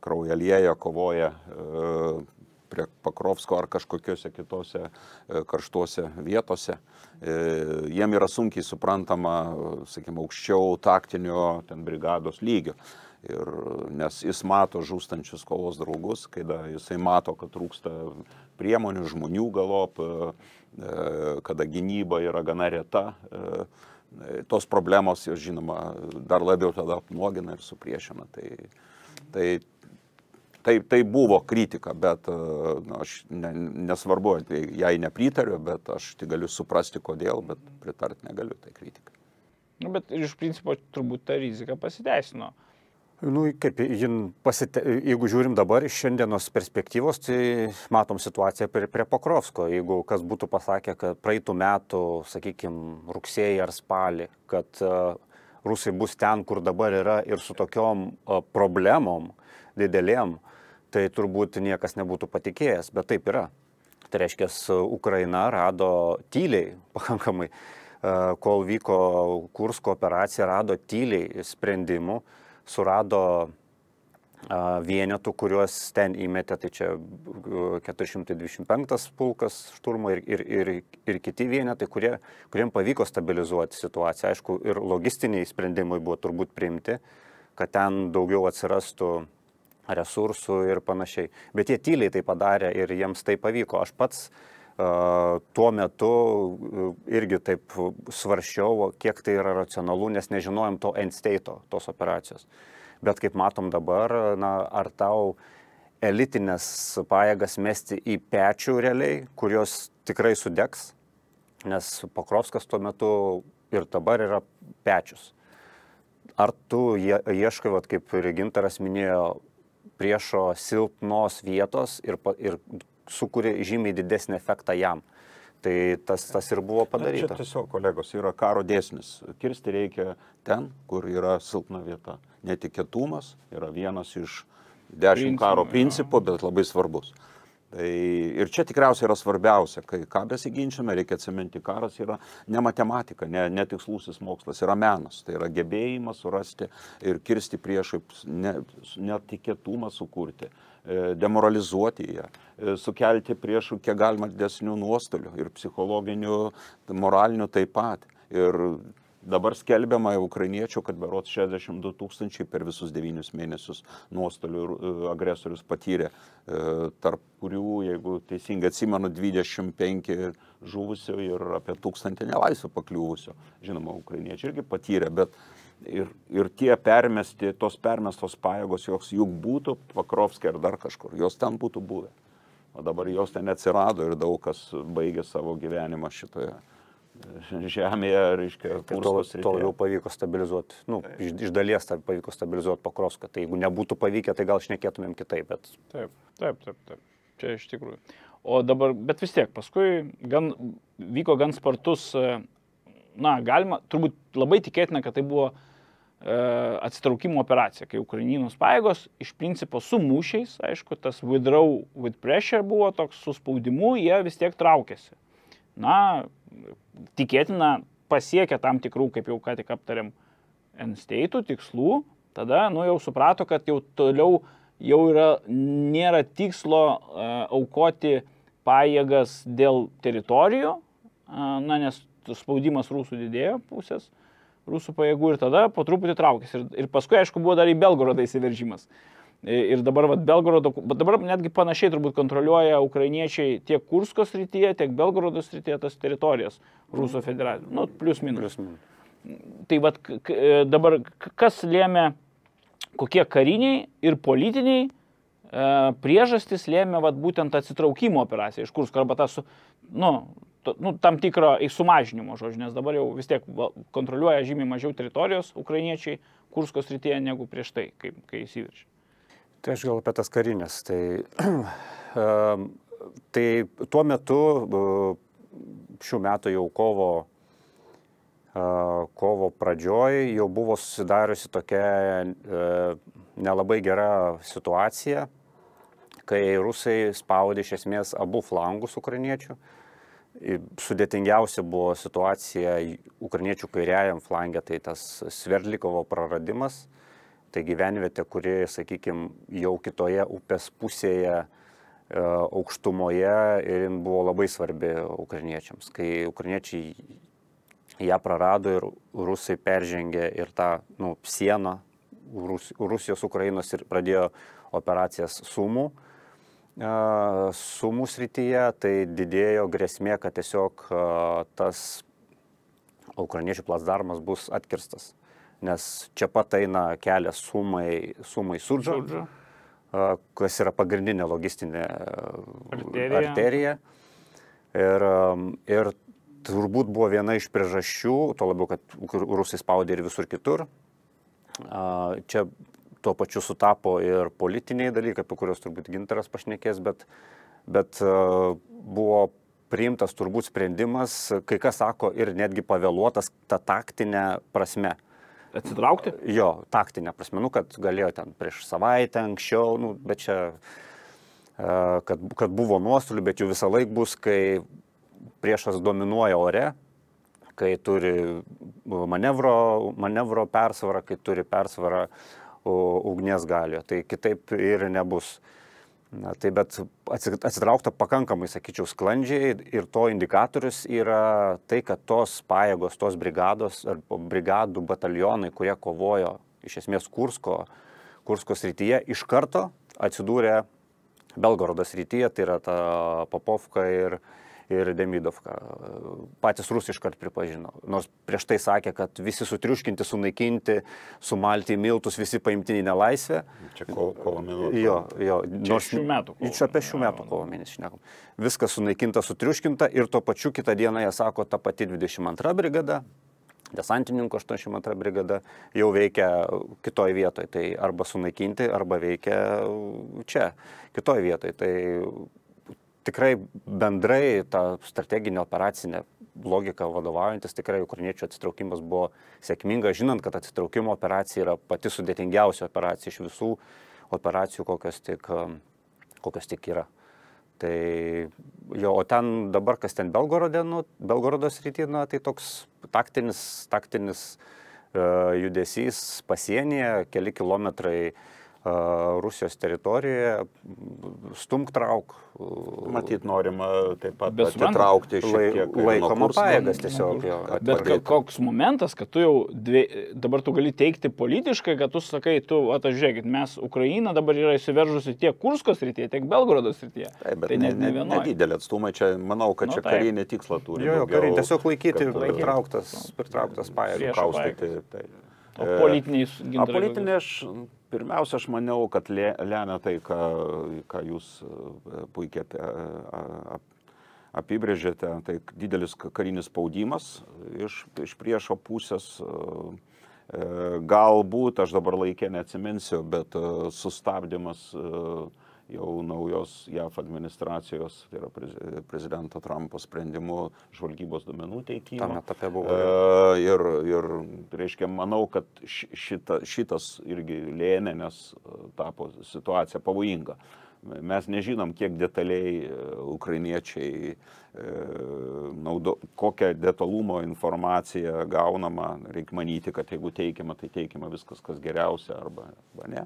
kraujalieja kovoja prie Pokrovsko ar kažkokiuose kitose karštuose vietose. Jiem yra sunkiai suprantama, sakykime, aukščiau taktinio brigados lygio. Nes jis mato žūstančius kovos draugus, kada jisai mato, kad trūksta priemonių, žmonių galop, kada gynyba yra gana reta. Tos problemos, žinoma, dar labiau tada apnuogina ir supriešina. Tai buvo kritika, bet aš nesvarbu, jai nepritariu, bet aš tik galiu suprasti kodėl, bet pritarti negaliu tai kritikai. Bet iš principo turbūt ta rizika pasiteisino. Jeigu žiūrim dabar iš šiandienos perspektyvos, tai matom situaciją prie Pokrovsko. Jeigu kas būtų pasakę, kad praeitų metų, sakykime, rugsėjį ar spalį, kad rusai bus ten, kur dabar yra ir su tokiom problemom didelėm, tai turbūt niekas nebūtų patikėjęs, bet taip yra. Tai reiškia, Ukraina rado tyliai pakankamai, kol vyko Kursko operacija, rado tyliai sprendimų, surado vienetų, kuriuos ten įmetė, tai čia 425 pulkas šturmo ir kiti vienetai, kuriem pavyko stabilizuoti situaciją. Aišku, ir logistiniai sprendimai buvo turbūt priimti, kad ten daugiau atsirastų resursų ir panašiai. Bet jie tyliai tai padarė ir jiems tai pavyko. Aš pats tuo metu irgi taip svarsčiau, kiek tai yra racionalu, nes nežinojom to end state'o, tos operacijos. Bet kaip matom dabar, ar tau elitinės pajėgas mesti į pečių realiai, kurios tikrai sudegs, nes Pokrovskas tuo metu ir dabar yra pečius. Ar tu ieškai, kaip ir Gintaras minėjo, priešo silpnos vietos ir sukūrė žymiai didesnį efektą jam. Tai tas ir buvo padaryta. Čia tiesiog, kolegos, yra karo dėsnis. Kirsti reikia ten, kur yra silpna vieta. Netikėtumas yra vienas iš 10 karo principų, bet labai svarbus. Tai ir čia tikriausiai yra svarbiausia, kai ką besiginčiame, reikia atsiminti, karas yra ne matematika, ne tikslusis mokslas, yra menas. Tai yra gebėjimas surasti ir kirsti priešui, netikėtumą sukurti, demoralizuoti ją, sukelti priešų kiek galima didesnių nuostolių ir psichologinių, moralinių taip pat. Ir dabar skelbiama ukrainiečių, kad berods 62 000 per visus 9 mėnesius nuostolių agresorius patyrė, tarp kurių, jeigu teisingai atsimenu, 25 žuvusių ir apie 1000 nelaisvę pakliuvusių. Žinoma, ukrainiečiai irgi patyrė, bet ir tie tos permestos pajėgos, jos juk būtų Pakrovske ar dar kažkur, jos ten būtų buvę. O dabar jos ten atsirado ir daug kas baigė savo gyvenimą šitoje žemėje, reiškia, Kurskos srityje. To jau pavyko stabilizuoti, iš dalies pavyko stabilizuoti Pakrovską. Tai jeigu nebūtų pavykę, tai gal šnekėtumėm kitaip, bet... Taip. Čia iš tikrųjų. O dabar, bet vis tiek, paskui vyko gan spartus, galima, turbūt labai tikėtina, kad tai buvo atsitraukimo operacija, kai Ukrainos pajėgos iš principo su mūšiais, aišku, tas withdraw with pressure buvo toks su spaudimu, jie vis tiek traukėsi. Tikėtina pasiekia tam tikrų, kaip jau ką tik aptarėm, end-state'ų, tikslų, tada jau suprato, kad jau toliau nėra tikslo aukoti pajėgas dėl teritorijų, nes spaudimas rusų didėjo pusės, rusų pajėgų ir tada po truputį traukėsi. Ir paskui, aišku, buvo dar į Belgorodą įsiveržimas. Ir dabar dabar netgi panašiai turbūt kontroliuoja ukrainiečiai tiek Kursko srityje, tiek Belgorodo srityje tas teritorijas Rusų federacijos. Plius minus. Tai dabar kas lėmė, kokie kariniai ir politiniai priežastys lėmė būtent atsitraukimo operaciją iš Kursko arba tam tikro sumažinimo, nes dabar jau vis tiek kontroliuoja žymiai mažiau teritorijos ukrainiečiai Kursko srityje negu prieš tai, kai įsiveržė. Tai aš gal apie tas karinės. Tai tuo metu, šių metų jau kovo pradžioj, jau buvo susidariusi tokia nelabai gera situacija, kai rusai spaudė iš esmės abu flangus ukrainiečių. Sudėtingiausia buvo situacija ukrainiečių kairiajam flange, tai tas Sverdlikovo praradimas. Tai gyvenvietė, kuri, sakykime, jau kitoje upės pusėje, aukštumoje ir buvo labai svarbi ukrainiečiams. Kai ukrainiečiai ją prarado ir rusai peržengė ir tą sieną Rusijos Ukrainos ir pradėjo operacijas Sumų srityje, tai didėjo grėsmė, kad tiesiog tas ukrainiečių placdarmas bus atkirstas. Nes čia pat eina kelias Sumai Sudža, kas yra pagrindinė logistinė arterija. Ir turbūt buvo viena iš priežasčių, to labiau, kad rusai spaudė ir visur kitur. Čia tuo pačiu sutapo ir politiniai dalykai, apie kuriuos turbūt Gintaras pašnekės, bet buvo priimtas turbūt sprendimas, kai kas sako, ir netgi pavėluotas tą taktinę prasme. Atsitraukti? Jo, taktinė prasme, kad galėjo ten prieš savaitę anksčiau, bet čia, kad buvo nuostolių, bet jų visą laik bus, kai priešas dominuoja ore, kai turi manevro persvarą, kai turi persvarą ugnies galioje, tai kitaip ir nebus. Tai bet atsitraukta pakankamai, sakyčiau, sklandžiai ir to indikatorius yra tai, kad tos pajėgos, tos brigados ar brigadų batalionai, kurie kovojo iš esmės Kursko srityje, iš karto atsidūrė Belgorodo srityje, tai yra ta Popovka ir Demidovka. Patys rusai iškart pripažino. Nors prieš tai sakė, kad visi sutriuškinti, sunaikinti, sumalti į miltus, visi paimti į nelaisvę. Čia kovo mėnesį. Jo. Nors šių metų. Čia apie šių metų kovo mėnesį šnekam. Viskas sunaikinta, sutriuškinta ir tuo pačiu kitą dieną jie sako, ta pati 22 brigada, desantininkų 82 brigada jau veikia kitoj vietoj. Tai arba sunaikinti, arba veikia čia, kitoj vietoj. Tai tikrai bendrai ta strateginė operacinė logika vadovaujantis, tikrai ukrainiečių atsitraukimas buvo sėkmingas, žinant, kad atsitraukimo operacija yra pati sudėtingiausia operacija iš visų operacijų, kokios tik yra. Tai jo, o ten dabar, kas ten Belgorodo srity, tai toks taktinis judesys pasienyje, keli kilometrai Rusijos teritorijoje, stumk trauk. Matyt, norima taip pat Bet atitraukti šiek tiek laikoma pajėgas tiesiog. Bet koks momentas, kad tu jau dabar tu gali teikti politiškai, kad tu sakai, žiūrėkit, mes Ukraina dabar yra įsiveržusi tiek Kursko srityje, tiek Belgorodo srityje. Taip, bet tai nedidelė atstumai, čia manau, kad čia karinį tikslą turi. Jo, karinį tiesiog laikyti pritrauktas pajėgas. Kaustyti. O politiniai gintarai? Politinė, pirmiausia, aš maniau, kad lemia tai, ką jūs puikiai apibrėžėte, tai didelis karinis spaudimas iš priešo pusės. Galbūt, aš dabar laikė neatsiminsiu, bet sustabdymas jau naujos JAV administracijos, tai yra prezidento Trumpo sprendimu žvalgybos duomenų teikimo. Tame etape buvo. Ir reiškia, manau, kad šitas irgi lėmė, nes tapo situacija pavojinga. Mes nežinom, kiek detaliai ukrainiečiai kokią detalumo informaciją gaunama. Reikia manyti, kad jeigu teikiama, tai teikiama viskas, kas geriausia arba ne.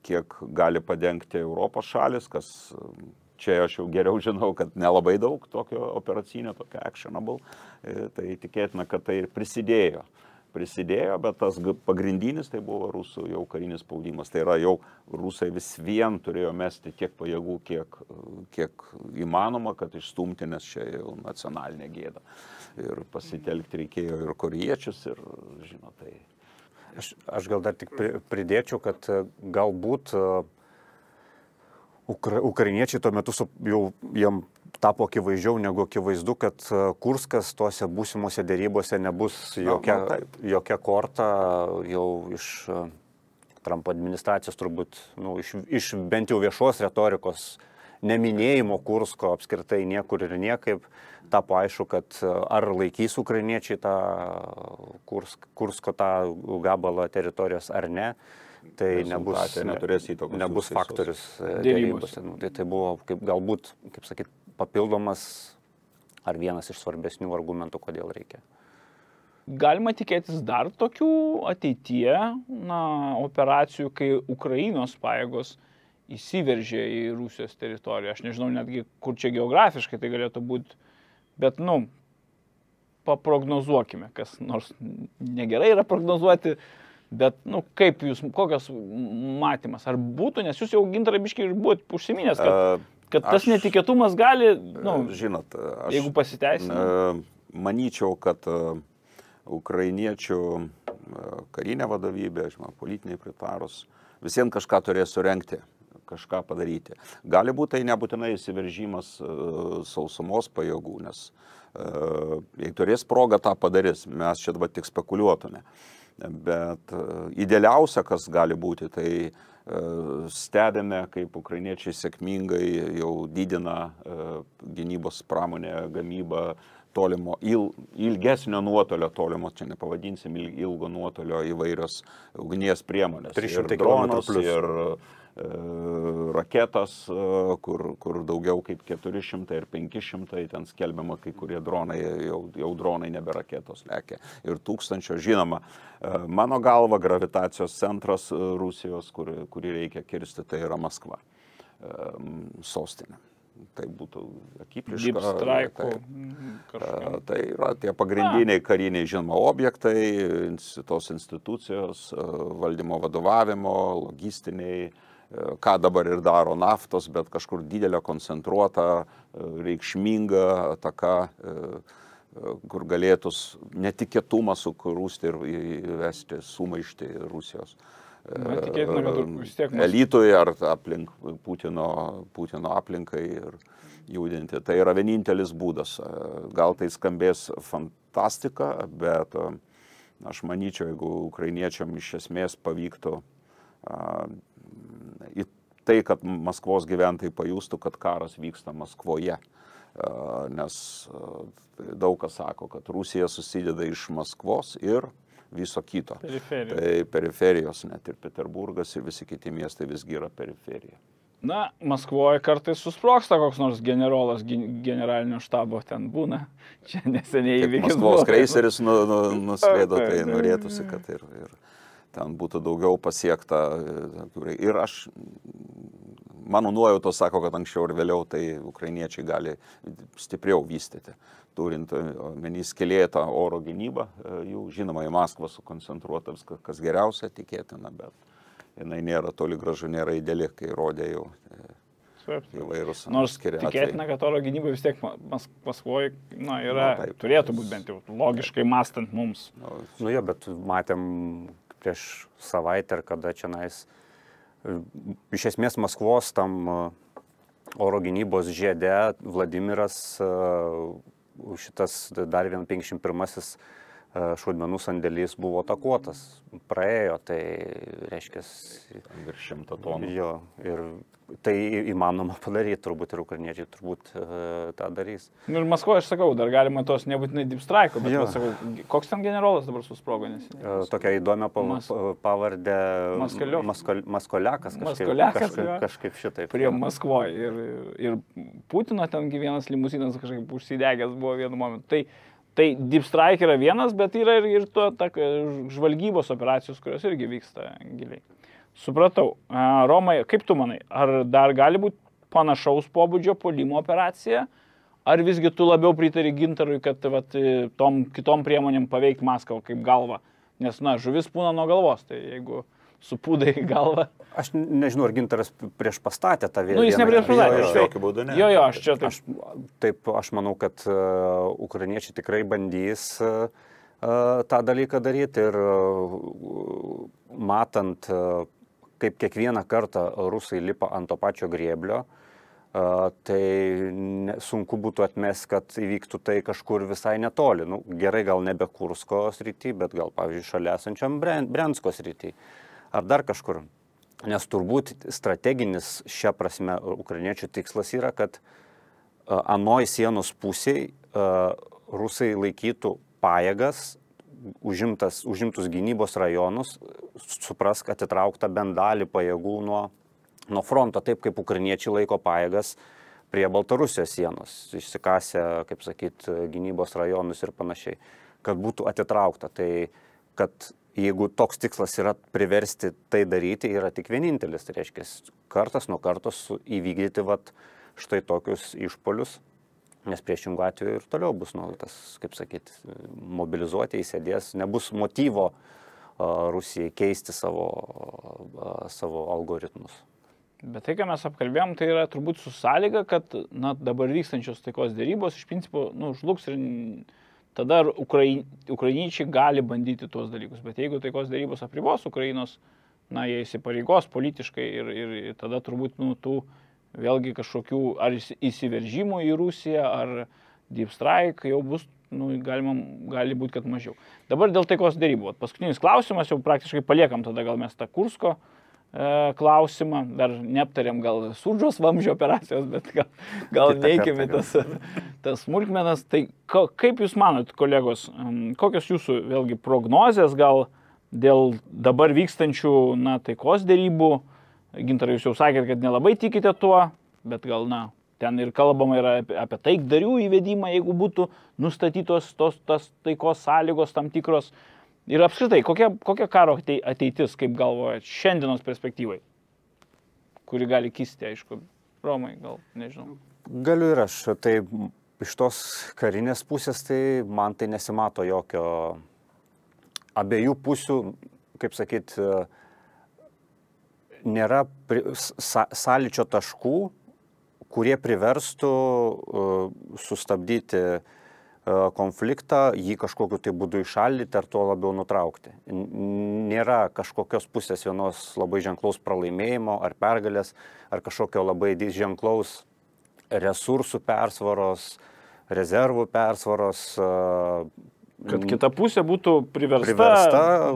Kiek gali padengti Europos šalis, kas čia aš jau geriau žinau, kad nelabai daug tokio operacinio, tokio actionable, tai tikėtina, kad tai ir prisidėjo, bet tas pagrindinis tai buvo rusų jau karinis spaudimas. Tai yra jau rusai vis vien turėjo mesti tiek pajėgų, kiek įmanoma, kad išstumti, nes čia jau nacionalinė gėda. Ir pasitelkti reikėjo ir korėjiečius, ir tai. Aš gal dar tik pridėčiau, kad galbūt ukrainiečiai tuo metu jau jiem tapo akivaizdžiau negu akivaizdu, kad Kurskas tuose būsimuose dėrybose nebus jokia korta jau iš Trumpo administracijos turbūt, iš bent jau viešos retorikos neminėjimo Kursko apskritai niekur ir niekaip. Tapo aišku, kad ar laikys ukrainiečiai tą Kursko tą gabalą teritorijos ar ne, tai nebus faktorius dėrybose. Tai buvo galbūt, kaip sakyt, papildomas ar vienas iš svarbesnių argumentų, kodėl reikia. Galima tikėtis dar tokių ateityje operacijų, kai Ukrainos pajėgos įsiveržė į Rusijos teritoriją. Aš nežinau netgi, kur čia geografiškai tai galėtų būti. Bet, paprognozuokime, kas nors negerai yra prognozuoti, bet, kaip jūs, kokios matymas, ar būtų, nes jūs jau gintarai biškai ir buvote užsiminęs, kad tas netikėtumas gali, žinot, jeigu pasiteisina. Manyčiau, kad ukrainiečių karinė vadovybė, politiniai pritarus, visiems kažką turės surenkti, kažką padaryti. Gali būti tai nebūtinai įsiveržimas sausumos pajėgų, nes jei turės progą, tą padarys. Mes čia dabar tik spekuliuotume. Bet idealiausia, kas gali būti, tai stebime, kaip ukrainiečiai sėkmingai jau didina gynybos pramonę, gamybą tolimo, ilgesnio nuotolio tolimo, čia nepavadinsim ilgo nuotolio įvairios ugnies priemonės. 300 ir dronus, ir raketas, kur daugiau kaip 400 ir 500, ten skelbiama, kai kurie dronai, jau dronai nebe raketos lekia. Ir 1000, žinoma, mano galva, gravitacijos centras Rusijos, kurį reikia kirsti, tai yra Maskva, sostinė. Tai būtų akiplėška. Tai yra tie pagrindiniai kariniai, žinoma, objektai, tos institucijos, valdymo vadovavimo, logistiniai, ką dabar ir daro naftos, bet kažkur didelė koncentruota, reikšminga ataka, kur galėtų netikėtumą sukurūsti ir įvesti sumaištį Rusijos elitui ar aplink Putino aplinkai ir judinti. Tai yra vienintelis būdas. Gal tai skambės fantastika, bet aš manyčiau, jeigu ukrainiečiam iš esmės pavyktų į tai, kad Maskvos gyventojai pajustų, kad karas vyksta Maskvoje. Nes daug kas sako, kad Rusija susideda iš Maskvos ir viso kito. Tai periferijos, net ir Peterburgas ir visi kiti miestai visgi yra periferija. Na, Maskvoje kartais susproksta koks nors generolas generalinio štabo ten būna. Čia neseniai įvykis. Maskvos kreiseris nuslėdo, tai norėtųsi, kad ir ten būtų daugiau pasiekta. Ir mano nuojautos sako, kad anksčiau ir vėliau tai ukrainiečiai gali stipriau vystyti. Turint omeny skylėtą oro gynybą, jų žinoma į Maskvą sukoncentruota, kas geriausia tikėtina, bet jinai nėra toli gražu, nėra ideali, kai rodė jau įvairūs. Nors tikėtina, kad oro gynyba vis tiek Maskvoje turėtų būti bent jau logiškai mąstant mums. Nu jo, bet matėm prieš savaitę, kada čia iš esmės Maskvos tam oro gynybos žiede Vladimiras, šitas dar 51-asis šaudmenų sandėlys buvo atakuotas, praėjo, tai reiškia virš 100 tonų. Jo, ir tai įmanoma padaryti, turbūt ir ukrainiečiai turbūt tą darys. Ir Maskvoje, aš sakau, dar galima tos nebūtinai deep strike, bet sakau, koks ten generolas dabar susprogo neseniai? Tokia įdomia pavardė Maskoliakas, kažkaip šitaip. Prie Maskvoje ir Putino tengi vienas limuzinas kažkaip užsidegęs buvo vienu momentu. Tai deep strike yra vienas, bet yra ir žvalgybos operacijos, kurios irgi vyksta giliai. Supratau. Romai, kaip tu manai, ar dar gali būti panašaus pobūdžio puolimo operacija, ar visgi tu labiau pritari Gintarui, kad tom kitom priemonėm paveikti Maskvą kaip galvą? Nes, žuvis pūna nuo galvos, tai jeigu supūdai galvą. Aš nežinau, ar Gintaras prieš pastatė tą vietą. Jis ne prieš pastatė. Jokiu būdu ne. Jo, aš čia taip. Aš manau, kad ukrainiečiai tikrai bandys tą dalyką daryti ir matant, kaip kiekvieną kartą rusai lipa ant to pačio grėblio, tai sunku būtų atmesti, kad įvyktų tai kažkur visai netoli. Gerai, gal nebe Kursko srity, bet gal, pavyzdžiui, šalia esančiam Briansko srity. Ar dar kažkur. Nes turbūt strateginis šią prasme ukrainiečių tikslas yra, kad anoj sienos pusėj rusai laikytų pajėgas, užimtus gynybos rajonus, suprask, atitraukta bent dalį pajėgų nuo fronto, taip kaip ukrainiečiai laiko pajėgas prie Baltarusijos sienos, išsikasę, kaip sakyt, gynybos rajonus ir panašiai, kad būtų atitraukta. Tai kad jeigu toks tikslas yra priversti tai daryti, yra tik vienintelis, tai reiškia kartas nuo kartos įvykdyti štai tokius išpolius, nes priešingų atveju ir toliau bus tas, kaip sakyti, mobilizuoti įsėdės, nebus motyvo Rusijai keisti savo algoritmus. Bet tai, ką mes apkalbėjom, tai yra turbūt su sąlyga, kad dabar vykstančios taikos dėrybos iš principo žlugs ir tada ukrainiečiai gali bandyti tuos dalykus. Bet jeigu taikos dėrybos apribos Ukrainos, jie įsipareigos politiškai ir tada turbūt tų vėlgi kažkokių ar įsiveržimų į Rusiją, ar deep strike jau bus, gali būti, kad mažiau. Dabar dėl taikos dėrybų. Paskutinis klausimas, jau praktiškai paliekam tada gal mes tą Kursko klausimą, dar neaptarėm gal Surdžos vamzdžio operacijos, bet gal neikime tas smulkmenas. Tai kaip jūs manot, kolegos, kokios jūsų vėlgi prognozės gal dėl dabar vykstančių taikos dėrybų? Gintarai, jūs jau sakėt, kad nelabai tikite tuo, bet gal ten ir kalbama yra apie taikdarių įvedimą, jeigu būtų nustatytos tas taikos sąlygos tam tikros. Ir apskritai, kokia karo ateitis, kaip galvojat, šiandienos perspektyvai, kuri gali kisti, aišku, Romai, gal, nežinau. Galiu ir aš, tai iš tos karinės pusės, tai man tai nesimato jokio abiejų pusių, kaip sakyt, nėra sąlyčio taškų, kurie priverstų sustabdyti konfliktą, jį kažkokiu tai būdu įšaldyti ar tuo labiau nutraukti. Nėra kažkokios pusės vienos labai ženklaus pralaimėjimo ar pergalės, ar kažkokio labai ženklaus resursų persvaros, rezervų persvaros. Kad kita pusė būtų priversta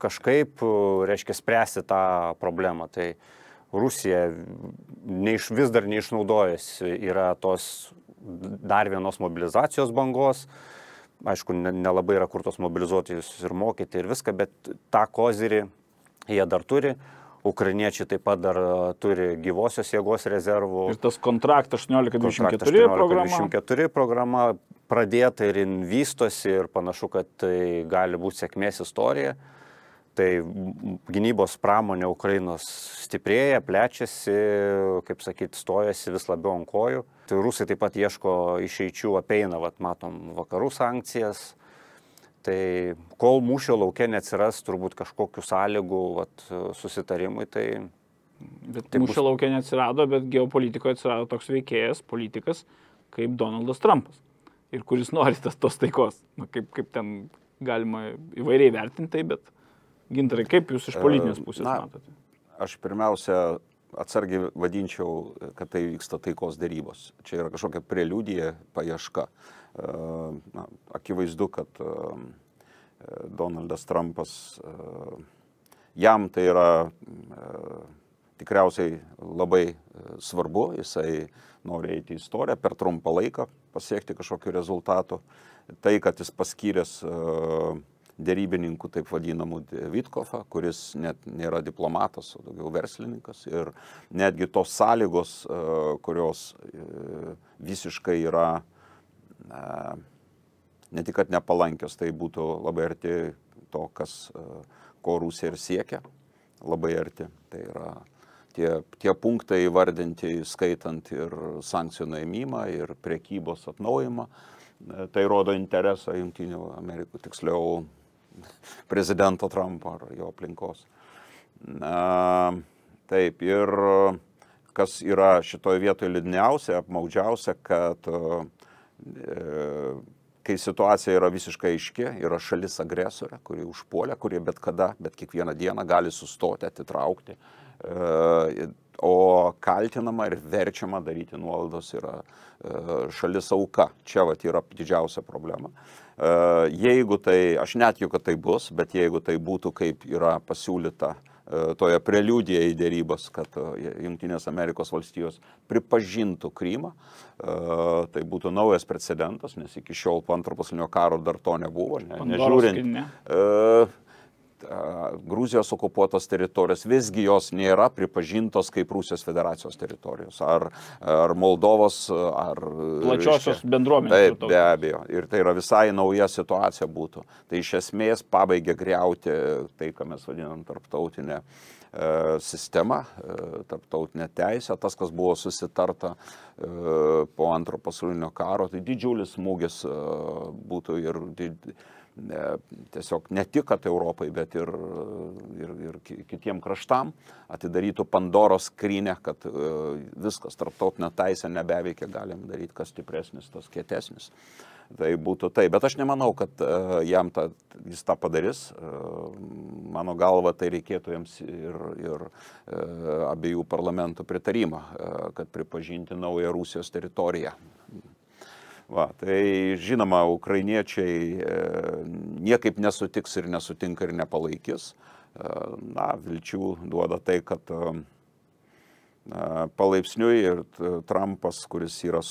kažkaip, reiškia, spręsti tą problemą. Tai Rusija vis dar neišnaudojasi, yra tos dar vienos mobilizacijos bangos. Aišku, nelabai yra kur tos mobilizuotis ir mokyti ir viską, bet tą kozirį jie dar turi. Ukrainiečiai taip pat dar turi gyvosios jėgos rezervų. Ir tas kontraktas 1824 programa pradėta ir vystosi ir panašu, kad tai gali būti sėkmės istorija. Tai gynybos pramonė Ukrainos stiprėja, plečiasi, kaip sakyti, stojasi vis labiau ant kojų. Tai rusai taip pat ieško išeičių, apeina, matom, vakarų sankcijas. Tai kol mūšio lauke neatsiras turbūt kažkokių sąlygų susitarimui, tai... Bet mūšio lauke neatsirado, bet geopolitikoje atsirado toks veikėjas, politikas, kaip Donaldas Trumpas. Ir kuris nori tos taikos. Kaip ten galima įvairiai vertinti tai, bet Gintarai, kaip jūs iš politinės pusės matote? Aš pirmiausia atsargiai vadinčiau, kad tai vyksta taikos dėrybos. Čia yra kažkokia preliudija, paieška. Akivaizdu, kad Donaldas Trumpas, jam tai yra tikriausiai labai svarbu, jisai nori eiti į istoriją per trumpą laiką, pasiekti kažkokiu rezultatu. Tai, kad jis paskyręs dėrybininkų, taip vadinamų Vitkofą, kuris net nėra diplomatas, o daugiau verslininkas. Ir netgi tos sąlygos, kurios visiškai yra ne tik, kad nepalankios, tai būtų labai arti to, ko Rusija ir siekia, labai arti. Tai yra tie punktai įvardinti, skaitant ir sankcijų nuėmimą, ir prekybos atnaujimą. Tai rodo interesą Jungtinių Amerikų, tiksliau prezidento Trumpo ar jo aplinkos. Taip, ir kas yra šitoje vietoje liūdniausia, apmaudžiausia, kad kai situacija yra visiškai aiški, yra šalis agresorė, kuri užpuolė, kurie bet kada, bet kiekvieną dieną gali sustoti, atitraukti, o kaltinama ir verčiama daryti nuolaidos yra šalis auka. Čia yra didžiausia problema. Jeigu tai, aš netikiu, kad tai bus, bet jeigu tai būtų, kaip yra pasiūlyta toje preliudija į dėrybas, kad Jungtinės Amerikos valstijos pripažintų Krymą, tai būtų naujas precedentas, nes iki šiol po Antro pasaulinio karo dar to nebuvo. Nežiūrint Gruzijos okupuotos teritorijos, visgi jos nėra pripažintos kaip Rusijos federacijos teritorijos, ar Moldovos, ar plačiosios bendruomenės. Taip, be abejo. Ir tai yra visai nauja situacija būtų. Tai iš esmės pabaigia griauti tai, ką mes vadinam tarptautinę sistemą, tarptautinę teisę, tas, kas buvo susitarta po Antro pasaulinio karo, tai didžiulis smūgis būtų ir tiesiog ne tik kad Europai, bet ir kitiem kraštam atidarytų Pandoros skrynią, kad viskas tarptautinė teisė nebeveikia, galim daryti kas stipresnis, tas kietesnis. Tai būtų tai, bet aš nemanau, kad jis tą padarys. Mano galva, tai reikėtų jiems ir abiejų parlamentų pritarimą, kad pripažinti naują Rusijos teritoriją. Tai žinoma, ukrainiečiai niekaip nesutiks ir nesutinka ir nepalaikys. Vilčių duoda tai, kad palaipsniui ir Trumpas, kuris yra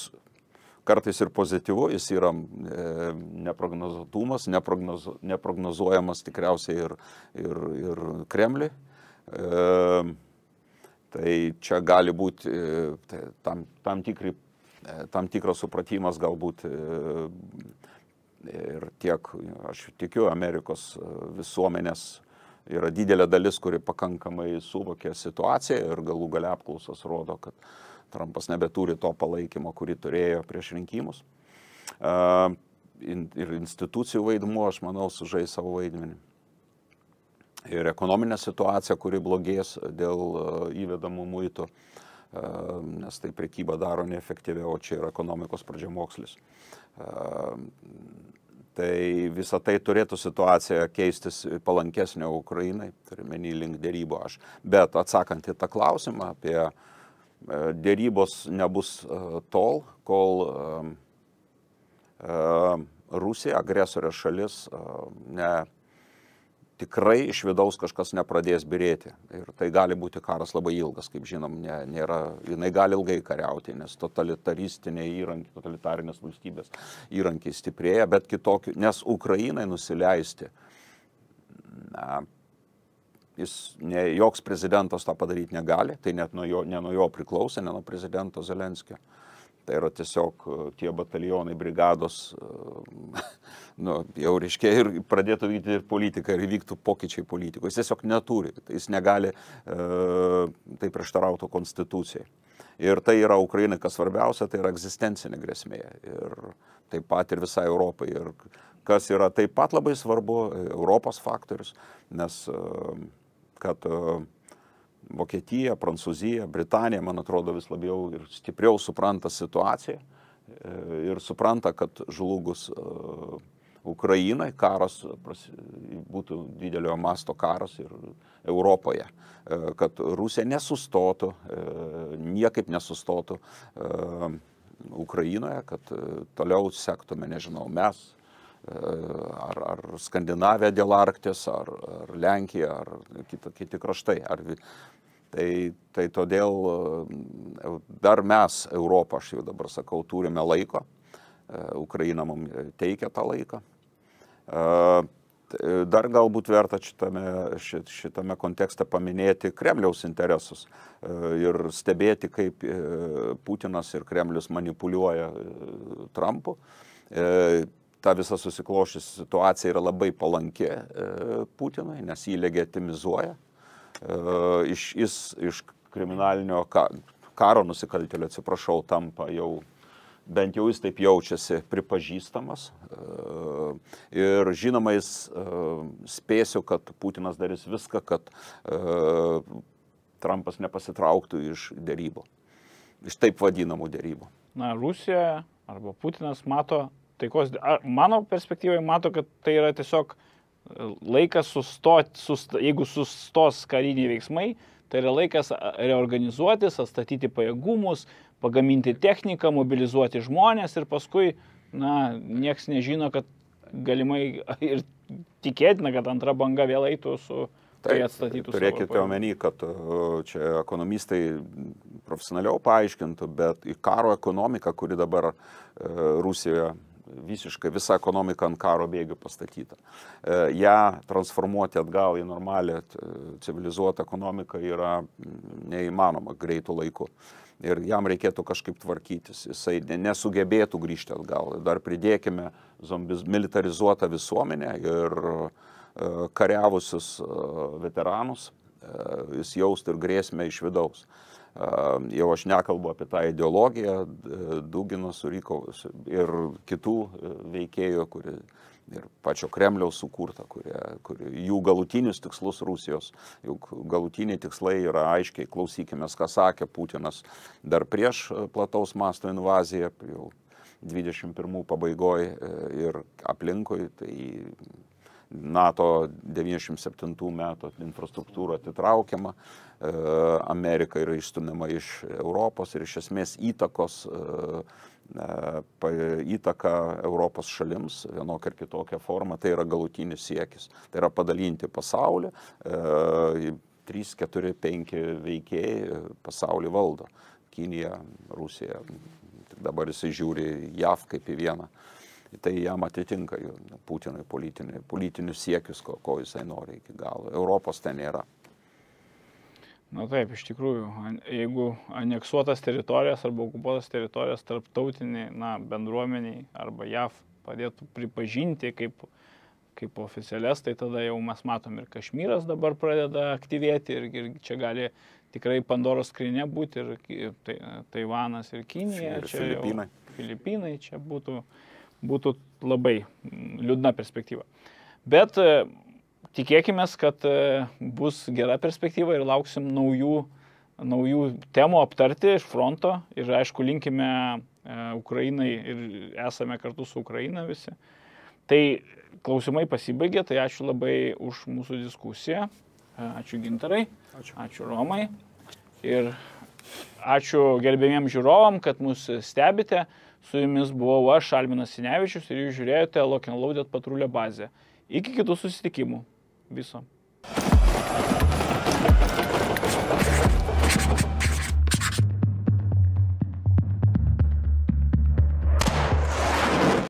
kartais ir pozityvu, jis yra neprognozuotumas, neprognozuojamas tikriausiai ir Kremliui. Tai čia gali būti tam tikras supratimas galbūt ir tiek, aš tikiu, Amerikos visuomenės yra didelė dalis, kuri pakankamai suvokė situaciją ir galų gale apklausos rodo, kad Trumpas nebeturi to palaikymo, kurį turėjo prieš rinkimus. Ir institucijų vaidmuo, aš manau, sužais savo vaidmenį. Ir ekonominė situacija, kuri blogės dėl įvedamų muitų, nes tai prekyba daro neefektyviau, o čia yra ekonomikos pradžiamokslis. Tai visą tai turėtų situacija keistis palankesnė Ukrainai, turiuomenį link dėrybų aš. Bet atsakant į tą klausimą, apie dėrybos nebus tol, kol Rusija, agresorė šalis, tikrai iš vidaus kažkas nepradės birėti. Ir tai gali būti karas labai ilgas, kaip žinom, jinai gali ilgai kariauti, nes totalitarinės valstybės įrankiai stiprėja, bet kitokių, nes Ukrainai nusileisti joks prezidentas tą padaryti negali, tai net ne nuo jo priklausė, ne nuo prezidento Zelenskio. Tai yra tiesiog tie batalionai, brigados, jau reiškia ir pradėtų vykti politiką ir vyktų pokyčiai politikoje. Jis tiesiog neturi, jis negali, tai prieštarautų konstitucijai. Ir tai yra Ukrainai, kas svarbiausia, tai yra egzistencinė grėsmė. Ir taip pat ir visai Europai. Ir kas yra taip pat labai svarbu, Europos faktorius, nes kad Vokietija, Prancūzija, Britanija, man atrodo, vis labiau ir stipriau supranta situaciją ir supranta, kad žlugus Ukrainai karas būtų didelio masto karas ir Europoje, kad Rusija nesustotų, niekaip nesustotų Ukrainoje, kad toliau sektume, nežinau, mes, ar Skandinavija dėl Arkties, ar Lenkija, ar kiti kraštai. Tai todėl dar mes, Europą, aš jau dabar sakau, turime laiko, Ukraina mums teikia tą laiką. Dar galbūt verta šitame kontekste paminėti Kremliaus interesus ir stebėti, kaip Putinas ir Kremlius manipuliuoja Trumpu. Ta visa susiklošusi situacija yra labai palanki Putinui, nes jį legitimizuoja. Iš kriminalinio karo nusikaltėlio, atsiprašau, tampa jau, bent jau jis taip jaučiasi, pripažįstamas. Ir žinoma, jis spėsiu, kad Putinas darys viską, kad Trumpas nepasitrauktų iš derybų, iš taip vadinamų derybų. Na, Rusija arba Putinas mato taikos, mano perspektyvai mato, kad tai yra tiesiog laikas jeigu sustos kariniai veiksmai, tai yra laikas reorganizuotis, atstatyti pajėgumus, pagaminti techniką, mobilizuoti žmonės ir paskui, nieks nežino, kad galimai ir tikėtina, kad antra banga vėl eitų su tai atstatytų. Turėkite omeny, kad čia ekonomistai profesionaliau paaiškintų, bet į karo ekonomiką, kuri dabar Rusijoje visiškai visa ekonomika ant karo bėgių pastatyta. Ja transformuoti atgal į normalią civilizuotą ekonomiką yra neįmanoma greitų laikų. Ir jam reikėtų kažkaip tvarkytis. Jisai nesugebėtų grįžti atgal. Dar pridėkime militarizuotą visuomenę ir kariavusius veteranus, jis jaustų ir grėsmę iš vidaus. Jau aš nekalbu apie tą ideologiją, Dugino, Surykovas ir kitų veikėjų, ir pačio Kremliaus sukurta, jų galutinius tikslus Rusijos, juk galutiniai tikslai yra aiškiai, klausykime, ką sakė Putinas dar prieš plataus masto invaziją, jau 21 pabaigoje ir aplinkui, tai NATO 97 metų infrastruktūra atitraukiama, Amerika yra išstumiama iš Europos ir iš esmės įtaka Europos šalims, vienokia ir kitokia forma, tai yra galutinis siekis. Tai yra padalinti pasaulį, 3, 4, 5 veikėjai pasaulį valdo. Kinija, Rusija, dabar jisai žiūri JAV kaip į vieną. Tai jam atitinka Putinui politinius siekius, ko jisai nori iki galo. Europos ten nėra. Na taip, iš tikrųjų, jeigu aneksuotas teritorijas arba okupuotas teritorijas tarptautiniai bendruomeniai arba JAV padėtų pripažinti kaip oficialias, tai tada jau mes matom ir Kašmyras dabar pradeda aktyvėti ir čia gali tikrai Pandoros skrynia būti ir Taivanas ir Kinija, ir čia Filipinai. Čia būtų labai liūdna perspektyva. Bet tikėkime, kad bus gera perspektyva ir lauksim naujų temų aptarti iš fronto ir aišku linkime Ukrainai ir esame kartu su Ukraina visi. Tai klausimai pasibaigė, tai ačiū labai už mūsų diskusiją. Ačiū Gintarai, ačiū Romai ir ačiū gerbėmiems žiūrovam, kad mus stebite. Su jumis buvau aš, Alminas Sinevičius, ir jūs žiūrėjote Lock and Loaded patrulio bazę. Iki kitų susitikimų. Viso.